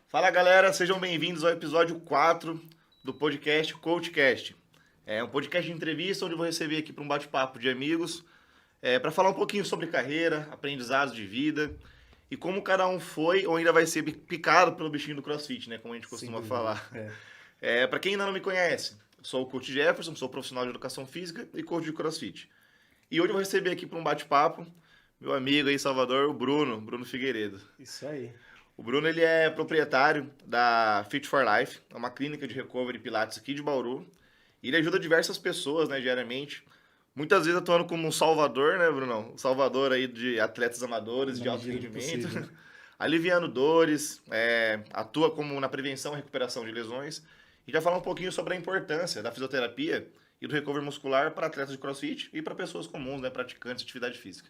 Fala galera, sejam bem-vindos ao episódio 4 do podcast CoachCast. É um podcast de entrevista onde eu vou receber aqui para um bate-papo de amigos para falar um pouquinho sobre carreira, aprendizados de vida e como cada um foi ou ainda vai ser picado pelo bichinho do CrossFit, né? Como a gente Sem costuma dúvida. falar. Para quem ainda não me conhece, sou o Coach Jefferson, sou profissional de educação física e coach de CrossFit. E hoje eu vou receber aqui para um bate-papo meu amigo aí em Salvador, o Bruno Figueiredo. Isso aí. O Bruno ele é proprietário da Fit for Life, é uma clínica de recovery pilates aqui de Bauru. E ele ajuda diversas pessoas, né, diariamente. Muitas vezes atuando como um salvador, né, Brunão? Um salvador aí de atletas amadores, Na de alto medida do rendimento. possível. Aliviando dores, atua como na prevenção e recuperação de lesões. E já falar um pouquinho sobre a importância da fisioterapia e do recovery muscular para atletas de CrossFit e para pessoas comuns, né, praticantes de atividade física.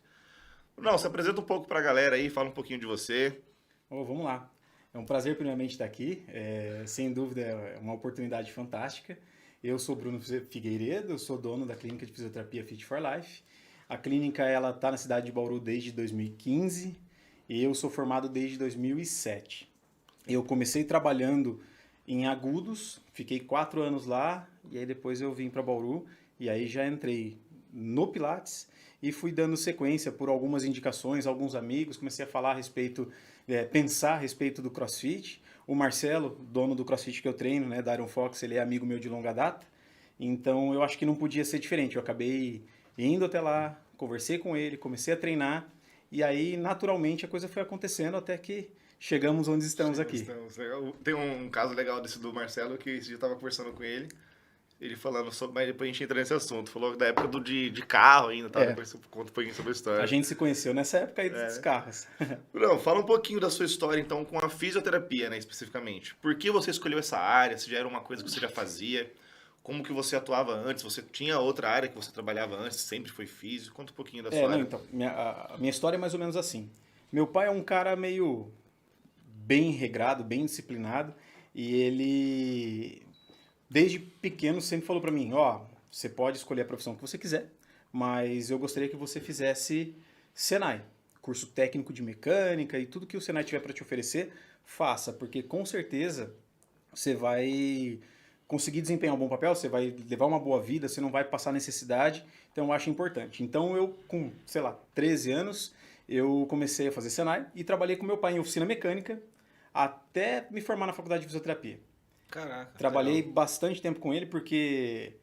Brunão, se apresenta um pouco para a galera aí, fala um pouquinho de você. Vamos lá. É um prazer, primeiramente, estar aqui. Sem dúvida, é uma oportunidade fantástica. Eu sou Bruno Figueiredo, eu sou dono da clínica de fisioterapia Fit for Life. A clínica ela está na cidade de Bauru desde 2015 e eu sou formado desde 2007. Eu comecei trabalhando em Agudos, fiquei 4 anos lá e aí depois eu vim para Bauru e aí já entrei no Pilates e fui dando sequência por algumas indicações, alguns amigos, comecei a falar a respeito, pensar a respeito do CrossFit. O Marcelo, dono do CrossFit que eu treino, né, da Iron Fox, ele é amigo meu de longa data, então eu acho que não podia ser diferente. Eu acabei indo até lá, conversei com ele, comecei a treinar e aí naturalmente a coisa foi acontecendo até que chegamos onde estamos aqui. Tem um caso legal desse do Marcelo que esse dia eu tava conversando com ele falando sobre, mas depois a gente entra nesse assunto. Falou da época de carro ainda, tá? É, Depois você conta um pouquinho sobre a a história. gente se conheceu nessa época aí dos carros. Não, fala um pouquinho da sua história então com a fisioterapia, né, especificamente. Por que você escolheu essa área? Se já era uma coisa que você já fazia? Como que você atuava antes? Você tinha outra área que você trabalhava antes? Sempre foi físico? Conta um pouquinho da sua Não, área. então, a minha história é mais ou menos assim. Meu pai é um cara meio bem regrado, bem disciplinado, e ele, desde pequeno, sempre falou pra mim, ó, você pode escolher a profissão que você quiser, mas eu gostaria que você fizesse Senai, curso técnico de mecânica e tudo que o Senai tiver para te oferecer, faça, porque com certeza você vai conseguir desempenhar um bom papel, você vai levar uma boa vida, você não vai passar necessidade, então eu acho importante. Então eu, com, sei lá, 13 anos, eu comecei a fazer Senai e trabalhei com meu pai em oficina mecânica até me formar na faculdade de fisioterapia. Caraca, Trabalhei legal. bastante tempo com ele porque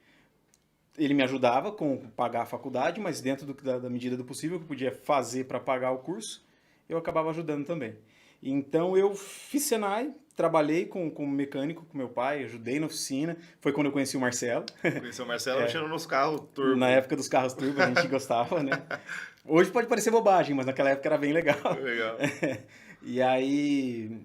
ele me ajudava com pagar a faculdade, mas dentro da medida do possível que eu podia fazer para pagar o curso, eu acabava ajudando também. Então eu fiz Senai, trabalhei com mecânico com meu pai, ajudei na oficina. Foi quando eu conheci o Marcelo. Conheceu o Marcelo mexendo nos carros Na turbo. época dos carros turbo a gente gostava, né? Hoje pode parecer bobagem, mas naquela época era bem legal. Legal. E aí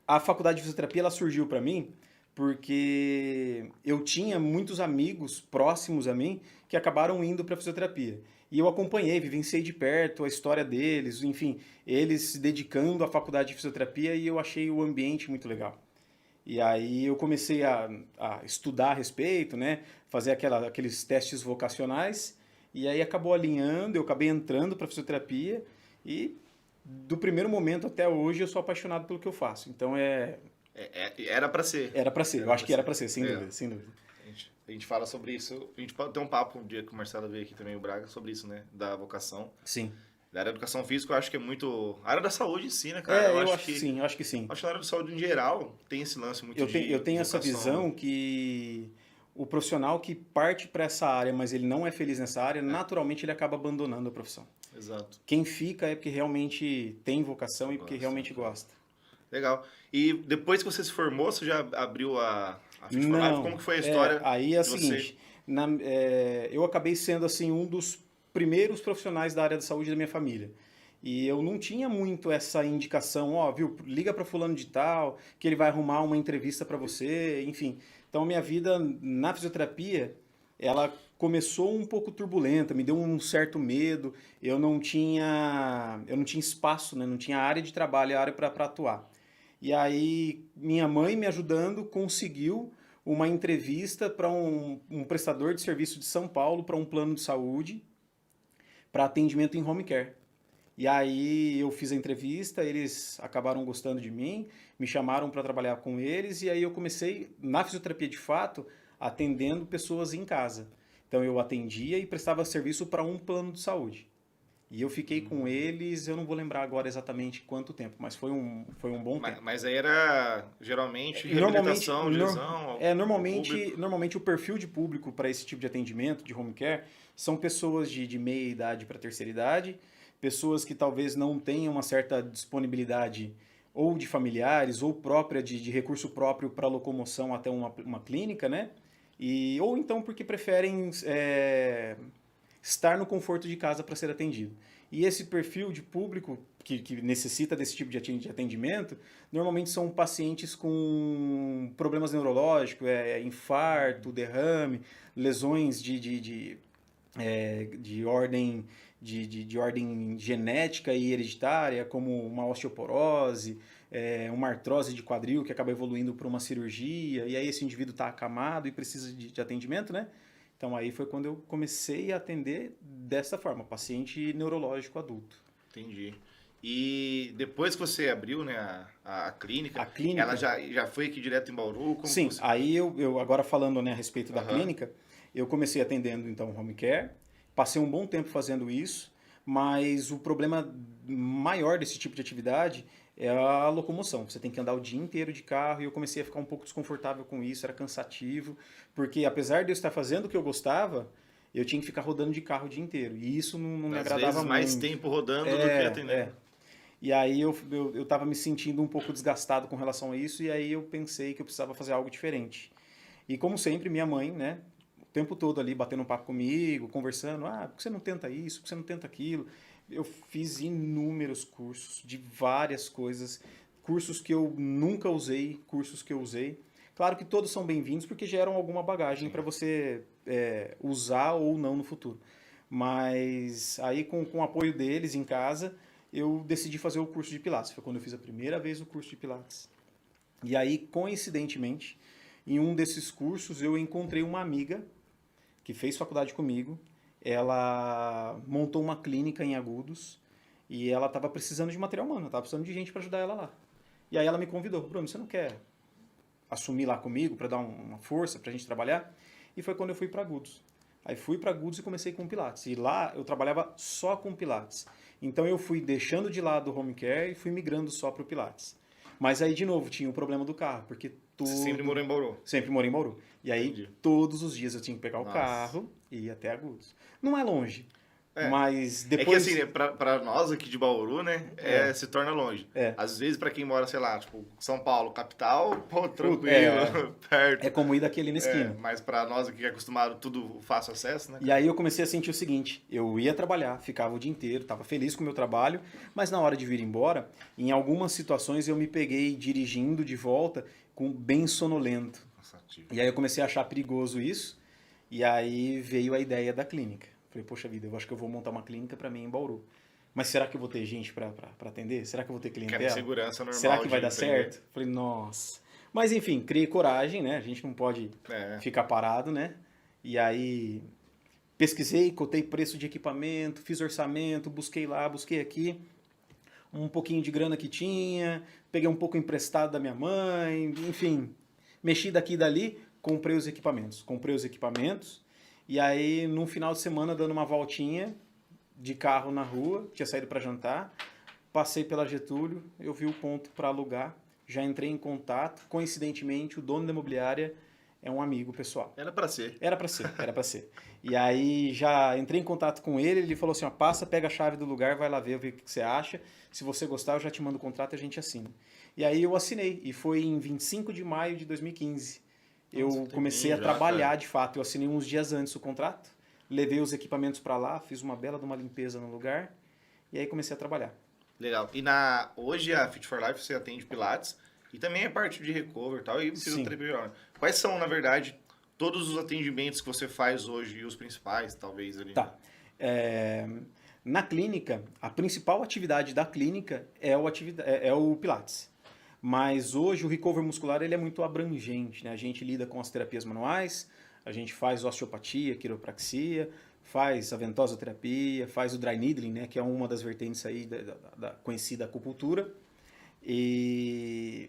a faculdade de fisioterapia ela surgiu para mim porque eu tinha muitos amigos próximos a mim que acabaram indo para fisioterapia. E eu acompanhei, vivenciei de perto a história deles, enfim, eles se dedicando à faculdade de fisioterapia e eu achei o ambiente muito legal. E aí eu comecei a estudar a respeito, né? Fazer aqueles testes vocacionais e aí acabou alinhando, eu acabei entrando para fisioterapia e do primeiro momento até hoje eu sou apaixonado pelo que eu faço. Então Era pra ser. era para ser, eu Era acho pra que era ser. para ser, sem É. dúvida, sem dúvida. A gente fala sobre isso. A gente pode ter um papo um dia que o Marcelo veio aqui também, o Braga, sobre isso, né? Da vocação. Sim. Da área da educação física, eu acho que é muito. A área da saúde em si, né, cara? Eu Eu acho acho que que. sim, eu acho que sim. Acho que na área da saúde em geral tem esse lance muito Eu de tenho essa vocação, né? visão que o profissional que parte para essa área, mas ele não é feliz nessa área, naturalmente ele acaba abandonando a profissão. Exato. Quem fica é porque realmente tem vocação e porque Gosto, realmente gosta. legal. E depois que você se formou, você já abriu a Fit for Life? Como Não, que foi a história aí é o de você? seguinte, eu acabei sendo assim um dos primeiros profissionais da área da saúde da minha família. E eu não tinha muito essa indicação, ó, viu, liga para fulano de tal, que ele vai arrumar uma entrevista para você, enfim. Então minha vida na fisioterapia, ela começou um pouco turbulenta, me deu um certo medo, eu não tinha espaço, né, não tinha área de trabalho, área para atuar. E aí, minha mãe me ajudando conseguiu uma entrevista para um prestador de serviço de São Paulo para um plano de saúde para atendimento em home care. E aí eu fiz a entrevista, eles acabaram gostando de mim, me chamaram para trabalhar com eles e aí eu comecei na fisioterapia de fato, atendendo pessoas em casa. Então eu atendia e prestava serviço para um plano de saúde. E eu fiquei com eles, eu não vou lembrar agora exatamente quanto tempo, mas foi um bom tempo. Mas aí era geralmente Normalmente, reabilitação de lesão ao público. normalmente o perfil de público para esse tipo de atendimento, de home care, são pessoas de meia idade para terceira idade, pessoas que talvez não tenham uma certa disponibilidade ou de familiares ou própria de recurso próprio para locomoção até uma clínica, né? Ou então porque preferem estar no conforto de casa para ser atendido. E esse perfil de público que necessita desse tipo de atendimento, normalmente são pacientes com problemas neurológicos, infarto, derrame, lesões de ordem de ordem genética e hereditária, como uma osteoporose, uma artrose de quadril que acaba evoluindo para uma cirurgia, e aí esse indivíduo está acamado e precisa de atendimento, né? Então aí foi quando eu comecei a atender dessa forma, paciente neurológico adulto. Entendi. E depois que você abriu, né, a clínica, ela já foi aqui direto em Bauru? Sim, aí eu agora falando, né, a respeito da clínica, eu comecei atendendo então home care, passei um bom tempo fazendo isso, mas o problema maior desse tipo de atividade é a locomoção. Você tem que andar o dia inteiro de carro e eu comecei a ficar um pouco desconfortável com isso, era cansativo, porque apesar de eu estar fazendo o que eu gostava, eu tinha que ficar rodando de carro o dia inteiro. E isso não me agradava muito. Às vezes mais tempo rodando do que atendendo. E aí eu estava me sentindo um pouco desgastado com relação a isso, e aí eu pensei que eu precisava fazer algo diferente. E como sempre, minha mãe, né, o tempo todo ali batendo um papo comigo, conversando, por que você não tenta isso, por que você não tenta aquilo? Eu fiz inúmeros cursos de várias coisas, cursos que eu nunca usei, cursos que eu usei. Claro que todos são bem-vindos porque geram alguma bagagem para você usar ou não no futuro. Mas aí com o apoio deles em casa, eu decidi fazer o curso de Pilates. Foi quando eu fiz a primeira vez o curso de Pilates. E aí, coincidentemente, em um desses cursos eu encontrei uma amiga que fez faculdade comigo. Ela montou uma clínica em Agudos e ela estava precisando de material humano, estava precisando de gente para ajudar ela lá. E aí ela me convidou, Bruno, você não quer assumir lá comigo para dar uma força para a gente trabalhar? E foi quando eu fui para Agudos. Aí fui para Agudos e comecei com Pilates. E lá eu trabalhava só com Pilates. Então eu fui deixando de lado o home care e fui migrando só para o Pilates. Mas aí, de novo, tinha o problema do carro, porque Você sempre morou em Bauru? Sempre morei em Bauru. E aí, todos os dias eu tinha que pegar o carro e ir até Agudos. Não é longe, mas depois... É que assim, pra nós aqui de Bauru, né, se torna longe. Às vezes, pra quem mora, sei lá, tipo, São Paulo, capital, pô, tranquilo, perto. É como ir daqui ali na esquina. Mas pra nós aqui que é acostumado tudo fácil acesso, né? E aí eu comecei a sentir o seguinte, eu ia trabalhar, ficava o dia inteiro, tava feliz com o meu trabalho, mas na hora de vir embora, em algumas situações eu me peguei dirigindo de volta bem sonolento. E aí eu comecei a achar perigoso isso, e aí veio a ideia da clínica. Falei, poxa vida, eu acho que eu vou montar uma clínica para mim em Bauru. Mas será que eu vou ter gente para atender? Será que eu vou ter clientela? Quero segurança normal. Será que vai dar certo? Falei, nossa. Mas enfim, criei coragem, né? A gente não pode ficar parado, né? E aí pesquisei, cotei preço de equipamento, fiz orçamento, busquei lá, busquei aqui. Um pouquinho de grana que tinha, peguei um pouco emprestado da minha mãe, enfim. Mexi daqui e dali, comprei os equipamentos. E aí, num final de semana, dando uma voltinha de carro na rua, tinha saído para jantar, passei pela Getúlio, eu vi o ponto para alugar, já entrei em contato, coincidentemente, o dono da imobiliária é um amigo pessoal. Era para ser. Era para ser. E aí, já entrei em contato com ele falou assim, passa, pega a chave do lugar, vai lá ver o que você acha, se você gostar, eu já te mando o contrato e a gente assina. E aí eu assinei, e foi em 25 de maio de 2015. Eu comecei a trabalhar de fato. Eu assinei uns dias antes o contrato, levei os equipamentos para lá, fiz uma bela de uma limpeza no lugar e aí comecei a trabalhar. Legal. E hoje a Fit for Life você atende Pilates e também a parte de recover e tal, e fisioterapia. Quais são, na verdade, todos os atendimentos que você faz hoje e os principais, talvez, ali? Tá. Na clínica, a principal atividade da clínica é o Pilates. Mas hoje o recover muscular ele é muito abrangente, né? A gente lida com as terapias manuais, a gente faz osteopatia, quiropraxia, faz a ventosoterapia, faz o dry needling, né, que é uma das vertentes aí da conhecida acupuntura, e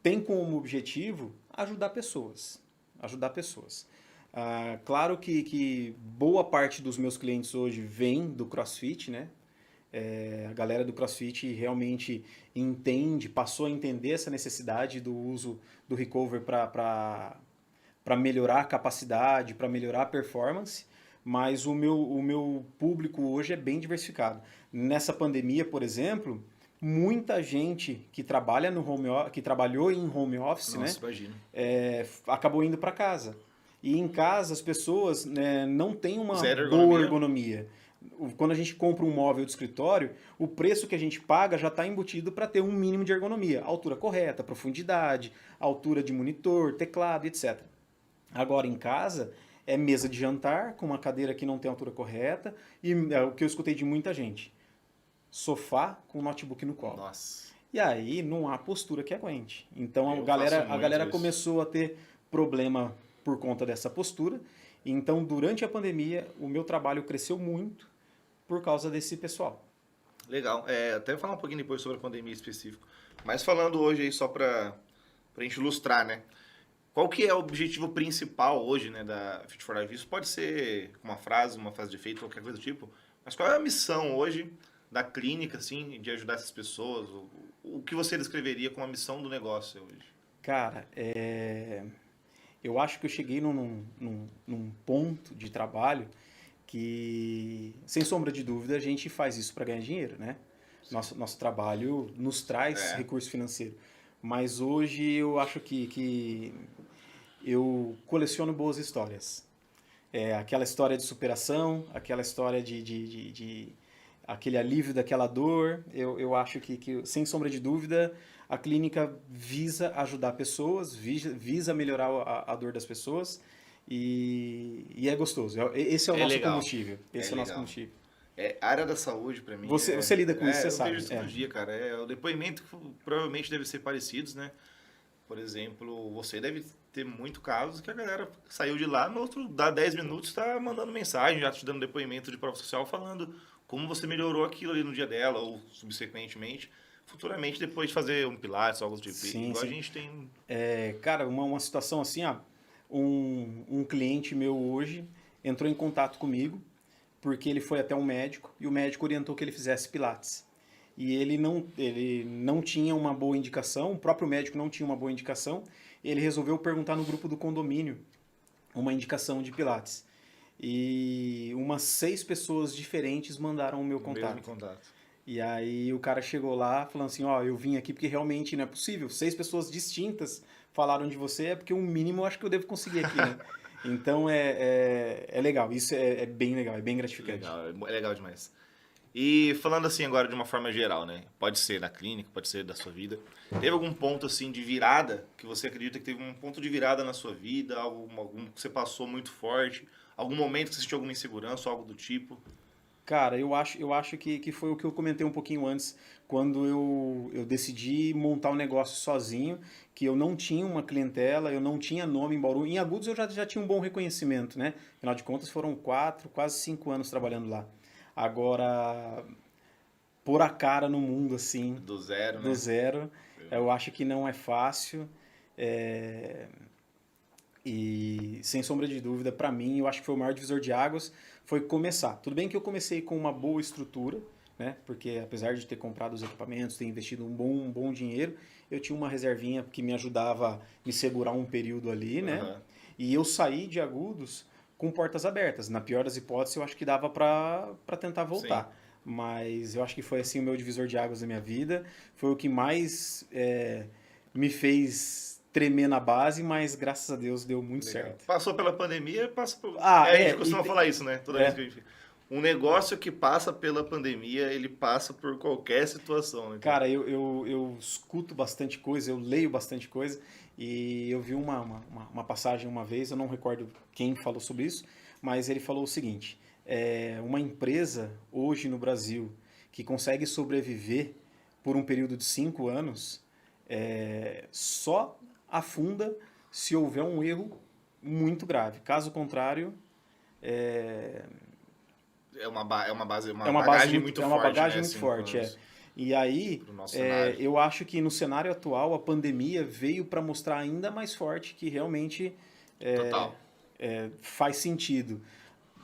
tem como objetivo ajudar pessoas. Ajudar pessoas. Claro que boa parte dos meus clientes hoje vem do CrossFit, né? A galera do CrossFit realmente entende, passou a entender essa necessidade do uso do recover para melhorar a capacidade, para melhorar a performance, mas o meu público hoje é bem diversificado. Nessa pandemia, por exemplo, muita gente que trabalha que trabalhou em home office, Nossa, né, imagina. acabou indo para casa. E em casa as pessoas, né, não têm uma Zero boa ergonomia. ergonomia. Quando a gente compra um móvel de escritório, o preço que a gente paga já está embutido para ter um mínimo de ergonomia. Altura correta, profundidade, altura de monitor, teclado, etc. Agora em casa é mesa de jantar com uma cadeira que não tem altura correta e é o que eu escutei de muita gente. Sofá com notebook no colo. Nossa. E aí não há postura que aguente. Então Eu a faço muito galera isso. começou a ter problema por conta dessa postura. Então durante a pandemia o meu trabalho cresceu muito por causa desse pessoal. Legal. Até falar um pouquinho depois sobre a pandemia específico. Mas falando hoje aí só pra gente ilustrar, né? Qual que é o objetivo principal hoje, né, da Fit for Life? Isso pode ser uma frase de efeito, qualquer coisa do tipo. Mas qual é a missão hoje da clínica, assim, de ajudar essas pessoas? O que você descreveria como a missão do negócio hoje? Cara, eu acho que eu cheguei num ponto de trabalho que, sem sombra de dúvida, a gente faz isso para ganhar dinheiro, né? Nosso trabalho nos traz recurso financeiro. Mas hoje eu acho que eu coleciono boas histórias. Aquela história de superação, aquela história de aquele alívio daquela dor. Eu acho que, sem sombra de dúvida, a clínica visa ajudar pessoas, visa melhorar a dor das pessoas e é gostoso. Esse é o nosso Legal. combustível. Esse é o nosso Legal. combustível. A área da saúde, pra mim, Você lida com isso, você eu sabe. vejo isso todo dia, cara. O depoimento provavelmente deve ser parecidos, né? Por exemplo, você deve ter muito casos que a galera saiu de lá, no outro dá 10 minutos, está mandando mensagem, já te dando depoimento de prova social, falando como você melhorou aquilo ali no dia dela, ou subsequentemente, futuramente, depois de fazer um pilates, algo do tipo. Sim, Igual sim. a gente tem... Cara, uma situação assim, um cliente meu hoje entrou em contato comigo porque ele foi até um médico e o médico orientou que ele fizesse pilates. E ele não tinha uma boa indicação, o próprio médico não tinha uma boa indicação, ele resolveu perguntar no grupo do condomínio uma indicação de pilates. E umas 6 pessoas diferentes mandaram o meu Mesmo contato. contato. E aí o cara chegou lá falando assim, eu vim aqui porque realmente não é possível. 6 pessoas distintas falaram de você, é porque o mínimo eu acho que eu devo conseguir aqui, né? Então é legal, isso é bem legal, é bem gratificante. Legal, é legal demais. E falando assim agora de uma forma geral, né? Pode ser da clínica, pode ser da sua vida. Teve algum ponto assim de virada que você acredita que teve um ponto de virada na sua vida, algum que você passou muito forte, algum momento que você sentiu alguma insegurança, algo do tipo? Cara, eu acho que foi o que eu comentei um pouquinho antes, quando eu decidi montar um negócio sozinho, que eu não tinha uma clientela, eu não tinha nome em Bauru. Em Agudos eu já tinha um bom reconhecimento, né? Afinal de contas foram 4, quase 5 anos trabalhando lá. Agora, pôr a cara no mundo assim, Do zero, do né? zero, eu acho que não é fácil. E sem sombra de dúvida, para mim, eu acho que foi o maior divisor de águas, foi começar. Tudo bem que eu comecei com uma boa estrutura, né? Porque apesar de ter comprado os equipamentos, ter investido um bom dinheiro, eu tinha uma reservinha que me ajudava a me segurar um período ali, né? Aham. E eu saí de Agudos com portas abertas. Na pior das hipóteses, eu acho que dava para tentar voltar. Mas eu acho que foi assim o meu divisor de águas da minha vida. Foi o que mais me fez tremer na base, mas graças a Deus deu muito Legal. certo. Passou pela pandemia, passa por... a gente costuma falar isso, né? Toda vez que a gente... Um negócio que passa pela pandemia, ele passa por qualquer situação, né? Cara, eu escuto bastante coisa, eu leio bastante coisa, e eu vi uma passagem uma vez, eu não recordo quem falou sobre isso, mas ele falou o seguinte, uma empresa hoje no Brasil que consegue sobreviver por um período de 5 anos, só afunda se houver um erro muito grave. Caso contrário, É uma base, É uma bagagem base muito é uma forte, bagagem né? muito Assim, forte, E aí, pro nosso cenário. eu acho que no cenário atual, a pandemia veio para mostrar ainda mais forte que realmente Total. faz sentido.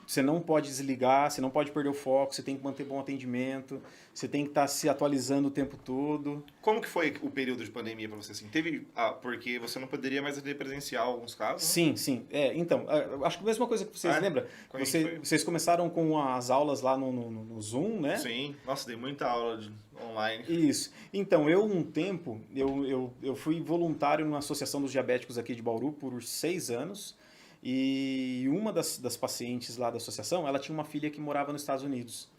Você não pode desligar, você não pode perder o foco, você tem que manter bom atendimento, você tem que estar se atualizando o tempo todo. Como que foi o período de pandemia para você, assim? Teve... porque você não poderia mais atender presencial em alguns casos, né? Sim, sim. Então, eu acho que a mesma coisa que vocês lembram, Com a gente foi... vocês começaram com as aulas lá no Zoom, né? Sim. Nossa, dei muita aula online. Isso. Então, um tempo, eu fui voluntário numa associação dos diabéticos aqui de Bauru por 6 anos. E uma das pacientes lá da associação, ela tinha uma filha que morava nos Estados Unidos.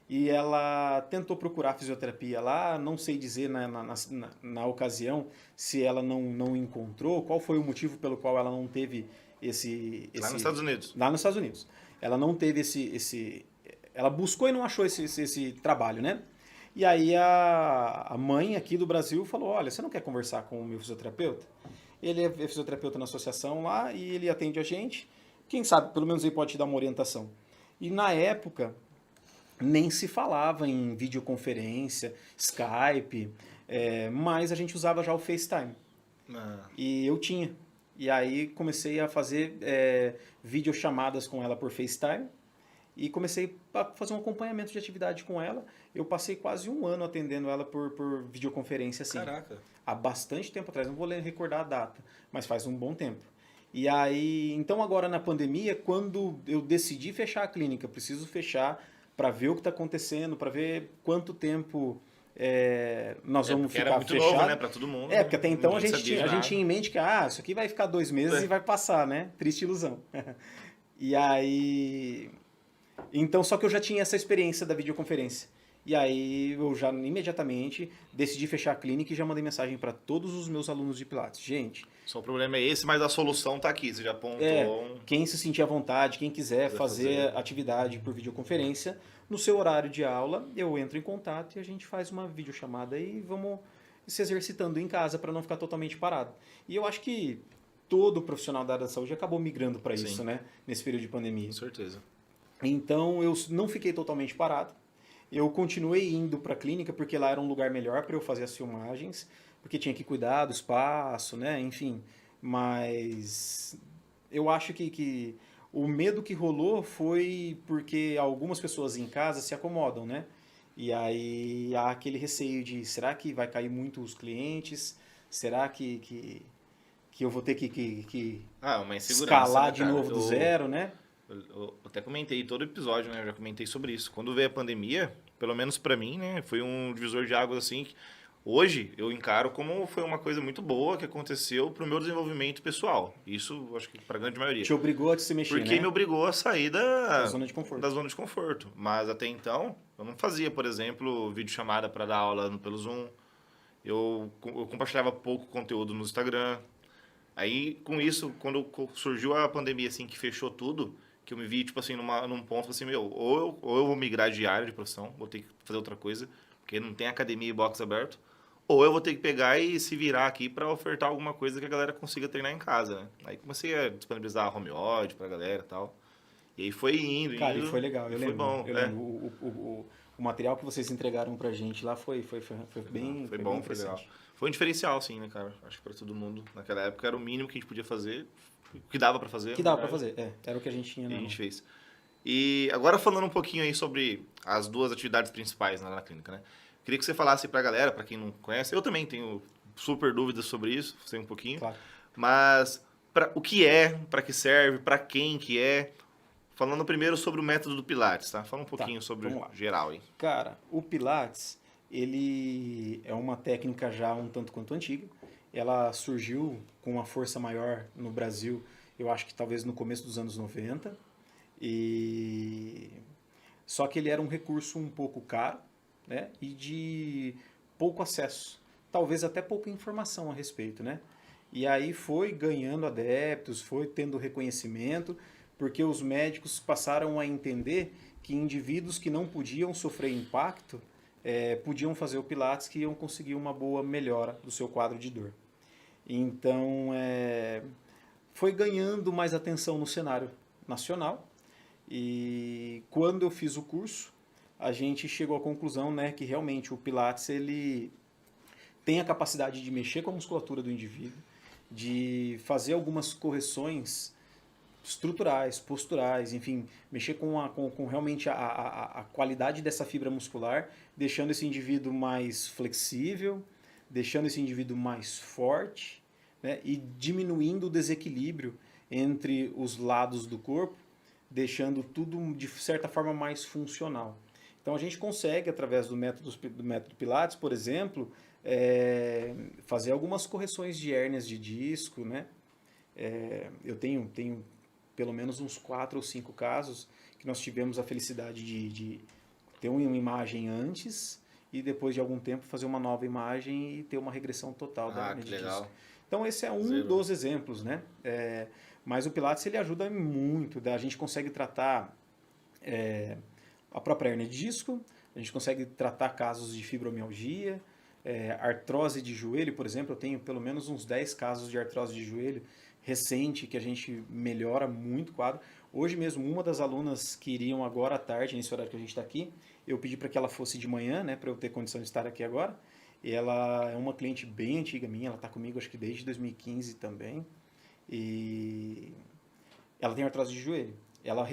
E ela tentou procurar fisioterapia lá, não sei dizer na ocasião se ela não encontrou, qual foi o motivo pelo qual ela não teve Lá nos Estados Unidos. Lá nos Estados Unidos. Ela não teve ela buscou e não achou esse trabalho, né? E aí a mãe aqui do Brasil falou, olha, você não quer conversar com o meu fisioterapeuta? Ele é fisioterapeuta na associação lá e ele atende a gente. Quem sabe, pelo menos ele pode te dar uma orientação. E na época, nem se falava em videoconferência, Skype, mas a gente usava já o FaceTime. E eu tinha. E aí comecei a fazer videochamadas com ela por FaceTime e comecei a fazer um acompanhamento de atividade com ela. Eu passei quase 1 ano atendendo ela por videoconferência, assim. Caraca. Há bastante tempo atrás, não vou recordar a data, mas faz um bom tempo. E aí, então agora na pandemia, quando eu decidi fechar a clínica, preciso fechar para ver o que está acontecendo, para ver quanto tempo nós vamos ficar era muito fechado. novo, né, para todo mundo. Porque até então a Ninguém gente sabia tinha em mente que isso aqui vai ficar 2 meses e vai passar, né? Triste ilusão. E aí... Então, só que eu já tinha essa experiência da videoconferência. E aí eu já imediatamente decidi fechar a clínica e já mandei mensagem para todos os meus alunos de Pilates. Gente... Só o problema é esse, mas a solução tá aqui. Você já apontou... Quem se sentir à vontade, quem quiser fazer atividade por videoconferência, no seu horário de aula, eu entro em contato e a gente faz uma videochamada e vamos se exercitando em casa para não ficar totalmente parado. E eu acho que todo profissional da área da saúde acabou migrando para isso, né? Nesse período de pandemia. Com certeza. Então, eu não fiquei totalmente parado. Eu continuei indo para a clínica porque lá era um lugar melhor para eu fazer as filmagens, porque tinha que cuidar do espaço, né? Enfim, mas eu acho que o medo que rolou foi porque algumas pessoas em casa se acomodam, né? E aí há aquele receio de, será que vai cair muito os clientes? Será que eu vou ter que uma insegurança, escalar né, de novo do zero, né? Eu até comentei todo episódio, né? Eu já comentei sobre isso. Quando veio a pandemia, pelo menos pra mim, né? Foi um divisor de águas assim. Que hoje eu encaro como foi uma coisa muito boa que aconteceu pro meu desenvolvimento pessoal. Isso, acho que pra grande maioria. Te obrigou a se mexer, Porque me obrigou a sair da zona de conforto. Da zona de conforto. Mas até então, eu não fazia, por exemplo, videochamada para dar aula pelo Zoom. Eu compartilhava pouco conteúdo no Instagram. Aí, com isso, quando surgiu a pandemia, assim, que fechou tudo, que eu me vi, tipo assim, num ponto, assim, ou eu vou migrar de área de profissão, vou ter que fazer outra coisa, porque não tem academia e box aberto, ou eu vou ter que pegar e se virar aqui para ofertar alguma coisa que a galera consiga treinar em casa, né? Aí comecei a disponibilizar home odd pra galera e tal. E aí foi indo. Cara, e foi legal, eu lembro. Bom, eu lembro. O material que vocês entregaram pra gente lá foi bem Foi bom, bem foi legal. interessante. Foi um diferencial, sim, né, cara? Acho que pra todo mundo, naquela época, era o mínimo que a gente podia fazer, o que dava pra fazer. Que dava pra fazer, era o que a gente tinha E na a mão. gente fez. E agora falando um pouquinho aí sobre as 2 atividades principais na clínica, né? Queria que você falasse pra galera, pra quem não conhece, eu também tenho super dúvidas sobre isso, sei um pouquinho. Claro. Mas o que é, pra que serve, pra quem que é? Falando primeiro sobre o método do Pilates, tá? Fala um pouquinho sobre o geral aí. Cara, o Pilates, ele é uma técnica já um tanto quanto antiga. Ela surgiu com uma força maior no Brasil, eu acho que talvez no começo dos anos 90. Só que ele era um recurso um pouco caro, né? E de pouco acesso. Talvez até pouca informação a respeito, né? E aí foi ganhando adeptos, foi tendo reconhecimento, porque os médicos passaram a entender que indivíduos que não podiam sofrer impacto podiam fazer o Pilates, que iam conseguir uma boa melhora do seu quadro de dor. Então, foi ganhando mais atenção no cenário nacional E quando eu fiz o curso, a gente chegou à conclusão, né, que realmente o Pilates ele tem a capacidade de mexer com a musculatura do indivíduo, de fazer algumas correções estruturais, posturais, enfim, mexer com realmente a qualidade dessa fibra muscular, deixando esse indivíduo mais flexível, deixando esse indivíduo mais forte, né, e diminuindo o desequilíbrio entre os lados do corpo, deixando tudo de certa forma mais funcional. Então a gente consegue, através do método Pilates, por exemplo, fazer algumas correções de hérnias de disco, né? Eu tenho pelo menos uns 4 ou 5 casos que nós tivemos a felicidade de ter uma imagem antes e depois de algum tempo fazer uma nova imagem e ter uma regressão total da hérnia de disco. Então esse é um dos exemplos, né? Mas o Pilates ele ajuda muito, a gente consegue tratar a própria hérnia de disco, a gente consegue tratar casos de fibromialgia, artrose de joelho, por exemplo, eu tenho pelo menos uns 10 casos de artrose de joelho recente que a gente melhora muito o quadro. Hoje mesmo, uma das alunas que iriam agora à tarde, nesse horário que a gente está aqui, eu pedi para que ela fosse de manhã, né, para eu ter condição de estar aqui agora. E ela é uma cliente bem antiga minha, ela está comigo acho que desde 2015 também. E ela tem artrose de joelho. Ela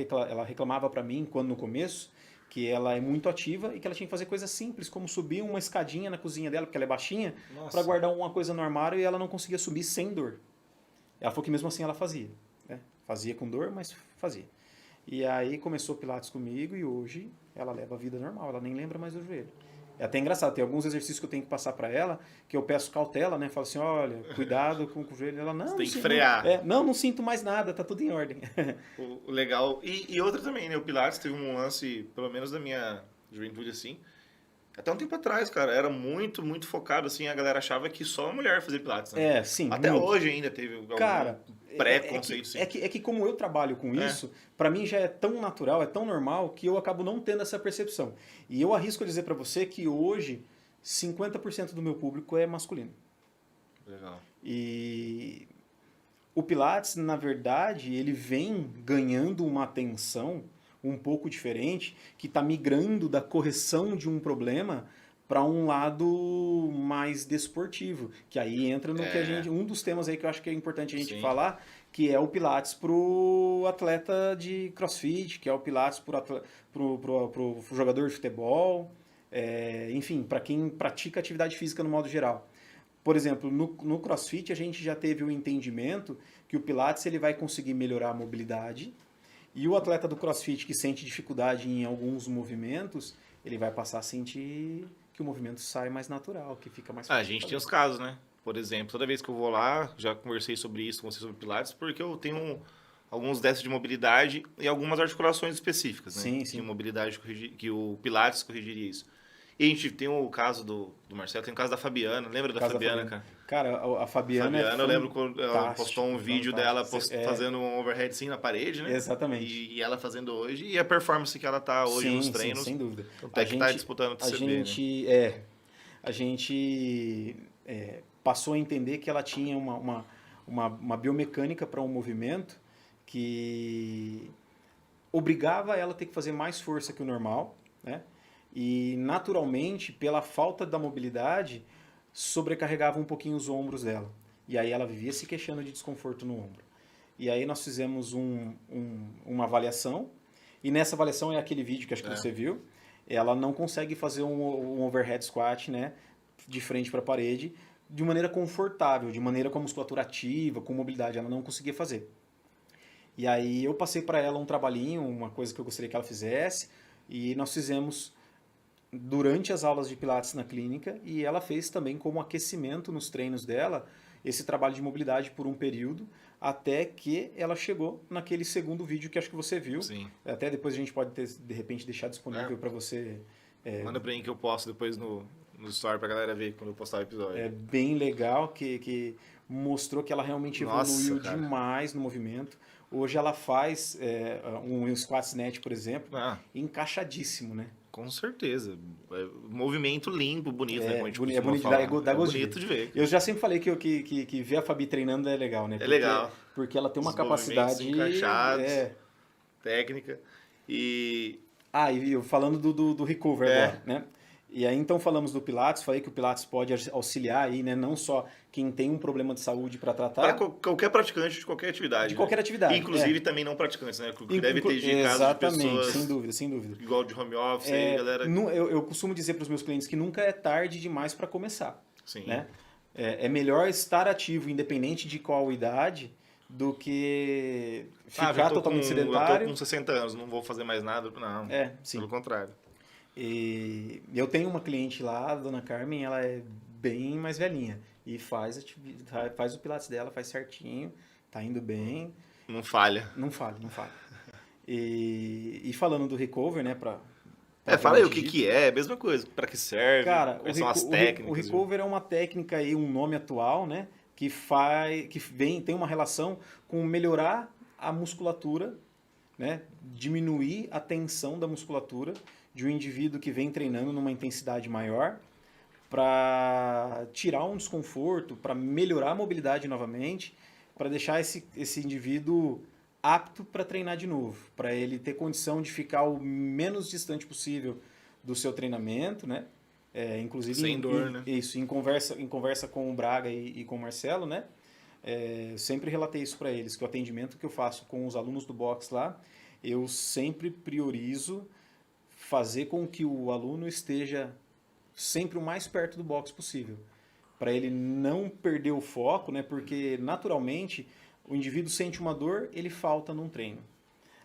reclamava para mim, quando no começo, que ela é muito ativa e que ela tinha que fazer coisas simples, como subir uma escadinha na cozinha dela, porque ela é baixinha, para guardar uma coisa no armário, e ela não conseguia subir sem dor. Ela falou que mesmo assim ela fazia, né? Fazia com dor, mas fazia. E aí começou o Pilates comigo e hoje ela leva a vida normal, ela nem lembra mais do joelho. É até engraçado, tem alguns exercícios que eu tenho que passar para ela, que eu peço cautela, né? Falo assim, olha, cuidado com o joelho. Ela, não, você tem que frear. Não sinto mais nada, tá tudo em ordem. O legal. E outra também, né? O Pilates teve um lance, pelo menos da minha juventude, assim. Até um tempo atrás, cara, era muito, muito focado, assim, a galera achava que só a mulher fazia Pilates, né? Sim. Até muito. Hoje ainda teve algum pré-conceito, sim. É que como eu trabalho com isso, para mim já é tão natural, é tão normal, que eu acabo não tendo essa percepção. E eu arrisco a dizer para você que hoje 50% do meu público é masculino. Legal. E o Pilates, na verdade, ele vem ganhando uma atenção um pouco diferente, que está migrando da correção de um problema para um lado mais desportivo, que aí entra no que a gente, um dos temas aí que eu acho que é importante a gente falar, que é o Pilates pro atleta de CrossFit, que é o Pilates pro jogador de futebol, enfim, para quem pratica atividade física no modo geral. Por exemplo, no CrossFit a gente já teve o entendimento que o Pilates ele vai conseguir melhorar a mobilidade, e o atleta do CrossFit que sente dificuldade em alguns movimentos, ele vai passar a sentir que o movimento sai mais natural, que fica mais fácil. A gente tem os casos, né? Por exemplo, toda vez que eu vou lá, já conversei sobre isso, conversei sobre Pilates, porque eu tenho alguns déficits de mobilidade e algumas articulações específicas, né? Sim. Que mobilidade que o Pilates corrigiria isso. E a gente tem o caso do Marcelo, tem o caso da Fabiana. Lembra da Fabiana, cara? Cara, a Fabiana eu lembro quando ela postou um vídeo dela fazendo um overhead sim na parede, né? Exatamente. E ela fazendo hoje, e a performance que ela tá hoje nos treinos. Sim, sem dúvida. Até que tá disputando o TCB, a gente passou a entender que ela tinha uma biomecânica para um movimento que obrigava ela a ter que fazer mais força que o normal, né? E naturalmente, pela falta da mobilidade, sobrecarregava um pouquinho os ombros dela. E aí ela vivia se queixando de desconforto no ombro. E aí nós fizemos uma avaliação, e nessa avaliação é aquele vídeo que acho que você viu, ela não consegue fazer um overhead squat, né, de frente para a parede, de maneira confortável, de maneira com a musculatura ativa, com mobilidade, ela não conseguia fazer. E aí eu passei para ela um trabalhinho, uma coisa que eu gostaria que ela fizesse, e nós fizemos durante as aulas de Pilates na clínica, e ela fez também como aquecimento nos treinos dela esse trabalho de mobilidade por um período, até que ela chegou naquele segundo vídeo que acho que você viu. Sim. Até depois a gente pode, de repente, deixar disponível para você. Manda pra mim que eu posto depois no story pra galera ver quando eu postar o episódio. É bem legal, que mostrou que ela realmente evoluiu demais no movimento. Hoje ela faz um squat snatch, por exemplo, encaixadíssimo, né? Com certeza. Movimento limpo, bonito, né? Como a gente bonito, dá gosto bonito de ver. Eu já sempre falei que ver a Fabi treinando é legal, né? Legal. Porque ela tem uma capacidade encaixados, técnica. E E eu falando do recover agora, né? E aí, então, falamos do Pilates, falei que o Pilates pode auxiliar aí, né? Não só quem tem um problema de saúde para para tratar, qualquer praticante de qualquer atividade, de né? qualquer atividade. Inclusive também não praticantes, né? Porque deve ter de casos de Exatamente, sem pessoas dúvida, sem dúvida. igual de home office aí, galera. Eu costumo dizer para os meus clientes que nunca é tarde demais para começar, Sim. né? É melhor estar ativo, independente de qual idade, do que ficar totalmente sedentário. Eu tô com 60 anos, não vou fazer mais nada. Não, Sim. pelo contrário. E eu tenho uma cliente lá, a dona Carmen, ela é bem mais velhinha e faz o Pilates dela, faz certinho, tá indo bem. Não falha. Não falha. E falando do recover, né, fala aí o que é, a mesma coisa, para que serve, cara, quais são as técnicas. O recover é uma técnica aí, um nome atual, né, tem uma relação com melhorar a musculatura, né, diminuir a tensão da musculatura de um indivíduo que vem treinando numa intensidade maior para tirar um desconforto, para melhorar a mobilidade novamente, para deixar esse indivíduo apto para treinar de novo, para ele ter condição de ficar o menos distante possível do seu treinamento, né? Inclusive sem dor, né? Isso, em conversa com o Braga e com o Marcelo, né? Sempre relatei isso para eles, que o atendimento que eu faço com os alunos do box lá, eu sempre priorizo fazer com que o aluno esteja sempre o mais perto do box possível, para ele não perder o foco, né? Porque naturalmente o indivíduo sente uma dor, ele falta num treino.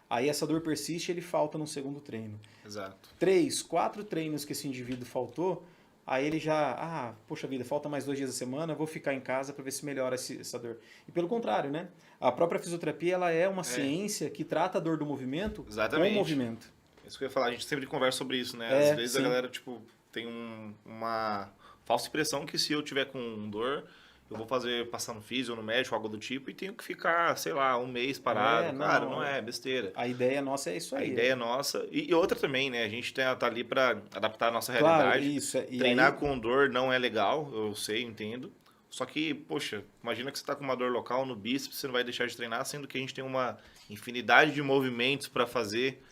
Aí essa dor persiste, ele falta no segundo treino. Exato. 3, 4 treinos que esse indivíduo faltou, aí ele já, poxa vida, falta mais 2 dias da semana, eu vou ficar em casa para ver se melhora essa dor. E pelo contrário, né? A própria fisioterapia, ela é uma ciência que trata a dor do movimento com o movimento. Isso que eu ia falar, a gente sempre conversa sobre isso, né? Às vezes a galera, tem uma falsa impressão que se eu tiver com dor, eu vou passar no físio, no médico, algo do tipo, e tenho que ficar, sei lá, um mês parado. Cara, não é besteira. A ideia nossa é isso aí. A ideia nossa. E outra também, né? A gente tá ali para adaptar a nossa realidade. Claro, isso. E treinar com dor não é legal, eu sei, entendo. Só que, poxa, imagina que você tá com uma dor local no bíceps, você não vai deixar de treinar, sendo que a gente tem uma infinidade de movimentos para fazer,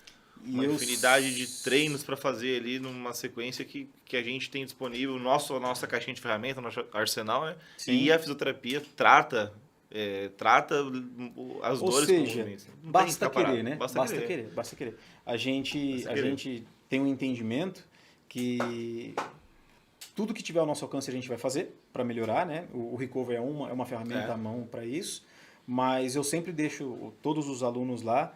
uma infinidade de treinos para fazer ali numa sequência que a gente tem disponível, nossa caixinha de ferramentas, nosso arsenal, né? Sim. E a fisioterapia trata as dores com movimentos. Basta querer, né? Basta querer. A gente tem um entendimento que tudo que tiver ao nosso alcance a gente vai fazer para melhorar, né? O recover é uma ferramenta à mão para isso, mas eu sempre deixo todos os alunos lá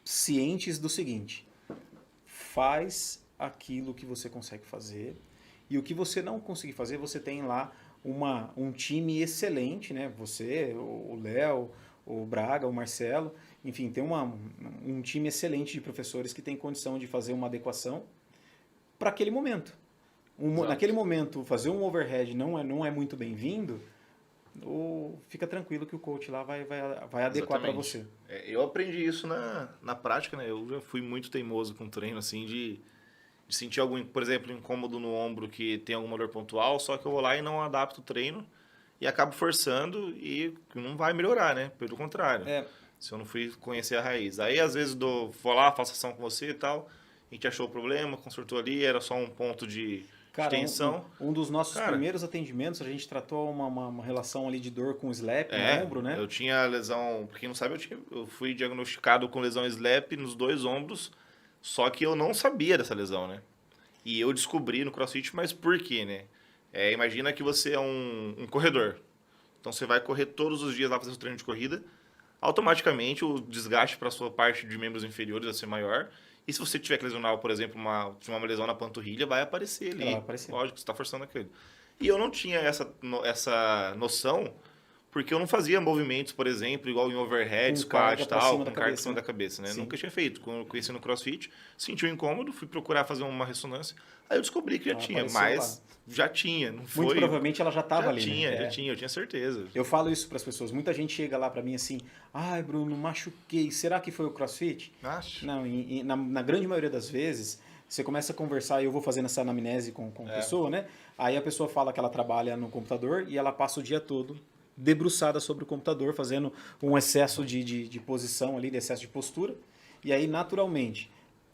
cientes do seguinte: faz aquilo que você consegue fazer, e o que você não conseguir fazer, você tem lá um time excelente, né? Você, o Léo, o Braga, o Marcelo, enfim, tem um time excelente de professores que tem condição de fazer uma adequação para aquele momento. Naquele momento, fazer um overhead não é muito bem-vindo, ou fica tranquilo que o coach lá vai adequar para você. Eu aprendi isso na prática, né? Eu já fui muito teimoso com treino, assim, de sentir algum, por exemplo, incômodo no ombro que tem alguma dor pontual, só que eu vou lá e não adapto o treino e acabo forçando e não vai melhorar, né? Pelo contrário. Se eu não fui conhecer a raiz. Aí, às vezes, vou lá, faço ação com você e tal, a gente achou o problema, consertou ali, era só um ponto de tensão. Um dos nossos primeiros atendimentos, a gente tratou uma relação ali de dor com slap no ombro, né? Eu tinha lesão, pra quem não sabe, eu fui diagnosticado com lesão slap nos 2 ombros, só que eu não sabia dessa lesão, né? E eu descobri no CrossFit, mas por quê, né? Imagina que você é um corredor. Então você vai correr todos os dias lá fazer seu treino de corrida, automaticamente o desgaste para a sua parte de membros inferiores vai ser maior. E se você tiver que lesionar, por exemplo, uma lesão na panturrilha, vai aparecer ali. Vai aparecer. Lógico, você está forçando aquilo. E eu não tinha essa noção, porque eu não fazia movimentos, por exemplo, igual em overhead, squat e tal, com carga em cima da cabeça, né? Nunca tinha feito. Quando eu conheci no CrossFit, senti um incômodo, fui procurar fazer uma ressonância, aí eu descobri que já tinha, mas já tinha, não foi... Muito provavelmente ela já estava ali, né? Eu tinha certeza. Eu falo isso para as pessoas, muita gente chega lá para mim assim, ai Bruno, machuquei, será que foi o CrossFit? Acho. Não, na grande maioria das vezes, você começa a conversar e eu vou fazendo essa anamnese com a pessoa, né? Aí a pessoa fala que ela trabalha no computador e ela passa o dia todo debruçada sobre o computador, fazendo um excesso de posição ali, de excesso de postura. E aí, naturalmente,